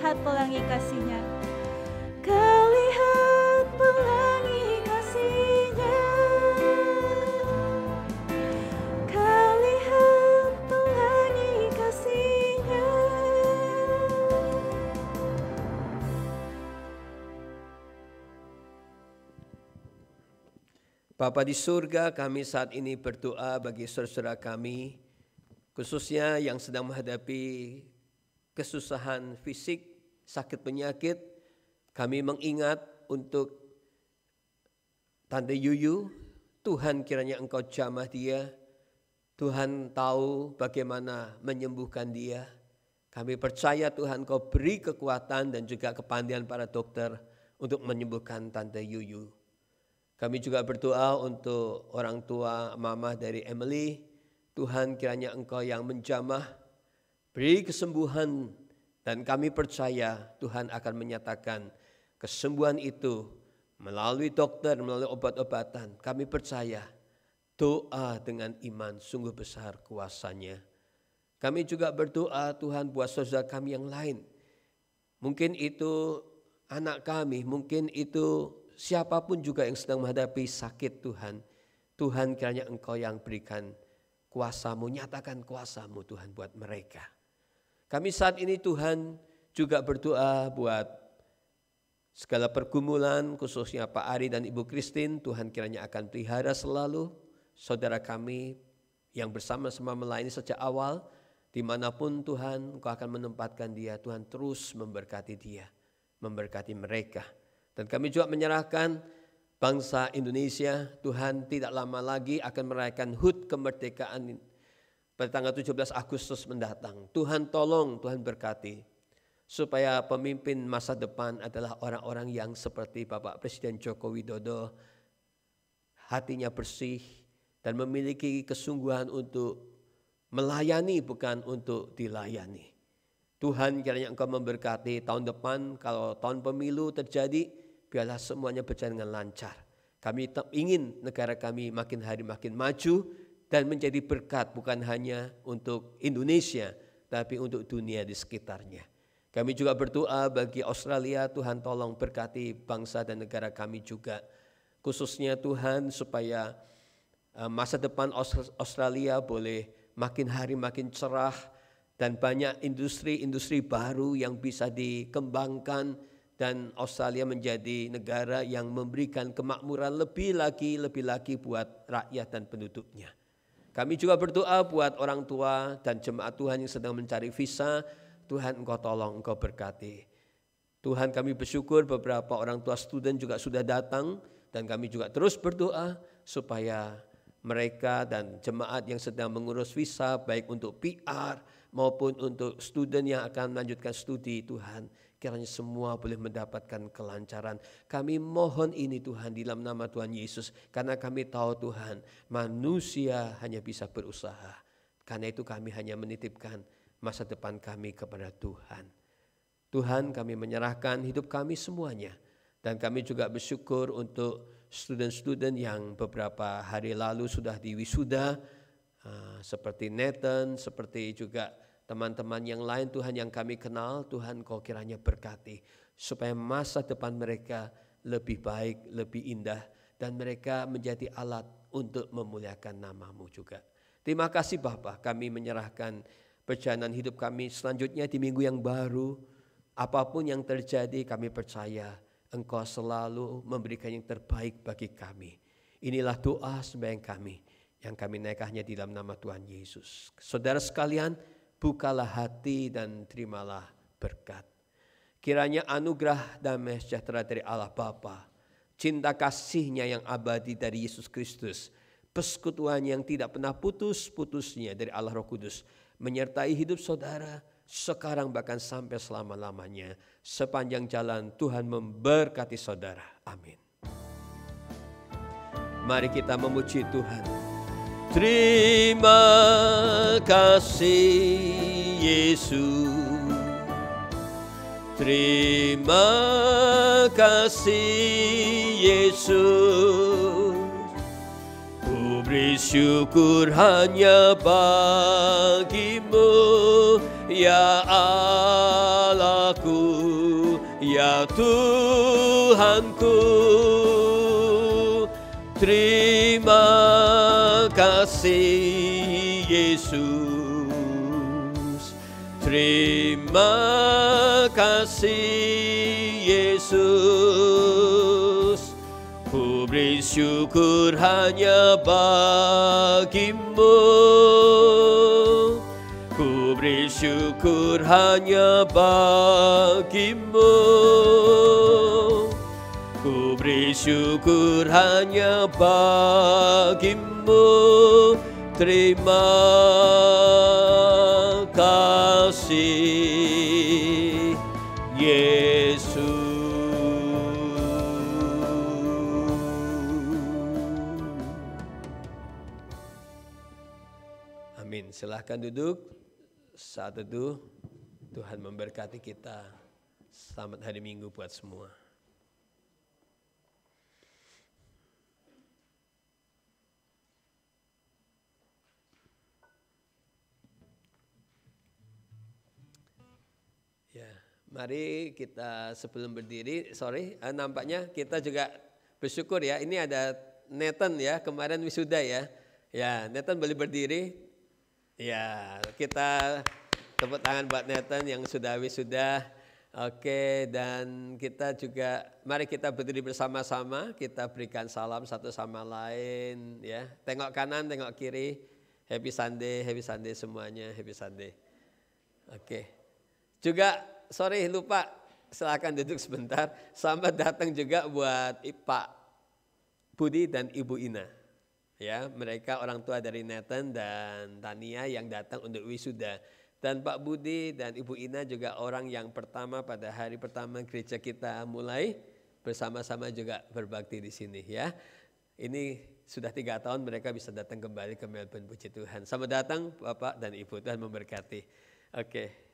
lihat pelangi kasih-Nya. Kau lihat pelangi kasih-Nya. Kau lihat pelangi kasih-Nya. Bapa di surga, kami saat ini berdoa bagi saudara kami, khususnya yang sedang menghadapi kesusahan fisik, sakit penyakit. Kami mengingat untuk Tante Yuyu, Tuhan kiranya Engkau jamah dia. Tuhan tahu bagaimana menyembuhkan dia. Kami percaya Tuhan Engkau beri kekuatan dan juga kepandaian para dokter untuk menyembuhkan Tante Yuyu. Kami juga berdoa untuk orang tua mama dari Emily. Tuhan kiranya Engkau yang menjamah, beri kesembuhan, dan kami percaya Tuhan akan menyatakan kesembuhan itu melalui dokter, melalui obat-obatan. Kami percaya doa dengan iman sungguh besar kuasanya. Kami juga berdoa Tuhan buat saudara kami yang lain. Mungkin itu anak kami, mungkin itu siapapun juga yang sedang menghadapi sakit Tuhan. Tuhan kiranya Engkau yang berikan kuasa-Mu, nyatakan kuasa-Mu Tuhan buat mereka. Kami saat ini Tuhan juga berdoa buat segala pergumulan, khususnya Pak Ari dan Ibu Christine. Tuhan kiranya akan pelihara selalu saudara kami yang bersama-sama melayani sejak awal. Dimanapun Tuhan Engkau akan menempatkan dia, Tuhan terus memberkati dia, memberkati mereka. Dan kami juga menyerahkan bangsa Indonesia. Tuhan tidak lama lagi akan merayakan HUT kemerdekaan pada tanggal 17 Agustus mendatang. Tuhan tolong, Tuhan berkati, supaya pemimpin masa depan adalah orang-orang yang seperti Bapak Presiden Joko Widodo, hatinya bersih dan memiliki kesungguhan untuk melayani bukan untuk dilayani. Tuhan kiranya Engkau memberkati tahun depan, kalau tahun pemilu terjadi, biarlah semuanya berjalan dengan lancar. Kami ingin negara kami makin hari makin maju dan menjadi berkat bukan hanya untuk Indonesia, tapi untuk dunia di sekitarnya. Kami juga berdoa bagi Australia, Tuhan tolong berkati bangsa dan negara kami juga. Khususnya Tuhan supaya masa depan Australia boleh makin hari makin cerah dan banyak industri-industri baru yang bisa dikembangkan dan Australia menjadi negara yang memberikan kemakmuran lebih lagi buat rakyat dan penduduknya. Kami juga berdoa buat orang tua dan jemaat Tuhan yang sedang mencari visa. Tuhan Engkau tolong, Engkau berkati. Tuhan kami bersyukur beberapa orang tua student juga sudah datang. Dan kami juga terus berdoa supaya mereka dan jemaat yang sedang mengurus visa baik untuk PR maupun untuk student yang akan melanjutkan studi, Tuhan kiranya semua boleh mendapatkan kelancaran. Kami mohon ini Tuhan di dalam nama Tuhan Yesus. Karena kami tahu Tuhan manusia hanya bisa berusaha. Karena itu kami hanya menitipkan masa depan kami kepada Tuhan. Tuhan kami menyerahkan hidup kami semuanya. Dan kami juga bersyukur untuk student-student yang beberapa hari lalu sudah diwisuda. Seperti Nathan, seperti juga teman-teman yang lain Tuhan yang kami kenal. Tuhan Kau kiranya berkati. Supaya masa depan mereka lebih baik, lebih indah. Dan mereka menjadi alat untuk memuliakan nama-Mu juga. Terima kasih Bapa, kami menyerahkan perjalanan hidup kami selanjutnya di minggu yang baru. Apapun yang terjadi kami percaya Engkau selalu memberikan yang terbaik bagi kami. Inilah doa sembahyang kami yang kami naikkannya di dalam nama Tuhan Yesus. Saudara sekalian, bukalah hati dan terimalah berkat. Kiranya anugerah damai sejahtera dari Allah Bapa, cinta kasih-Nya yang abadi dari Yesus Kristus, persekutuan yang tidak pernah putus-putusnya dari Allah Roh Kudus, menyertai hidup saudara sekarang bahkan sampai selama-lamanya. Sepanjang jalan Tuhan memberkati saudara. Amin. Mari kita memuji Tuhan. Terima kasih Yesus. Terima kasih Yesus. Beri syukur hanya bagimu, ya Allahku. Tuhanku, terima kasih Yesus, terima kasih Yesus. Ku beri syukur hanya bagimu, ku beri syukur hanya bagimu, ku beri syukur hanya bagimu. Terima kasih Yesus. Amin. Silahkan duduk. Saat teduh, Tuhan memberkati kita. Selamat hari Minggu buat semua. Ya, mari kita sebelum berdiri, nampaknya kita juga bersyukur ya. Ini ada Nathan ya, kemarin wisuda ya. Ya, Nathan boleh berdiri. Ya, kita tepuk tangan buat Nathan yang sudah wisuda. Oke, dan kita juga, mari kita berdiri bersama-sama, kita berikan salam satu sama lain ya. Tengok kanan, tengok kiri. Happy Sunday semuanya, happy Sunday. Oke. Juga, lupa, silakan duduk sebentar. Selamat datang juga buat Pak Budi dan Ibu Ina. Ya, mereka orang tua dari Nathan dan Tania yang datang untuk wisuda. Dan Pak Budi dan Ibu Ina juga orang yang pertama pada hari pertama gereja kita mulai bersama-sama juga berbakti di sini ya. Ini sudah 3 tahun mereka bisa datang kembali ke Melbourne, puji Tuhan. Selamat datang Bapak dan Ibu, Tuhan memberkati. Oke.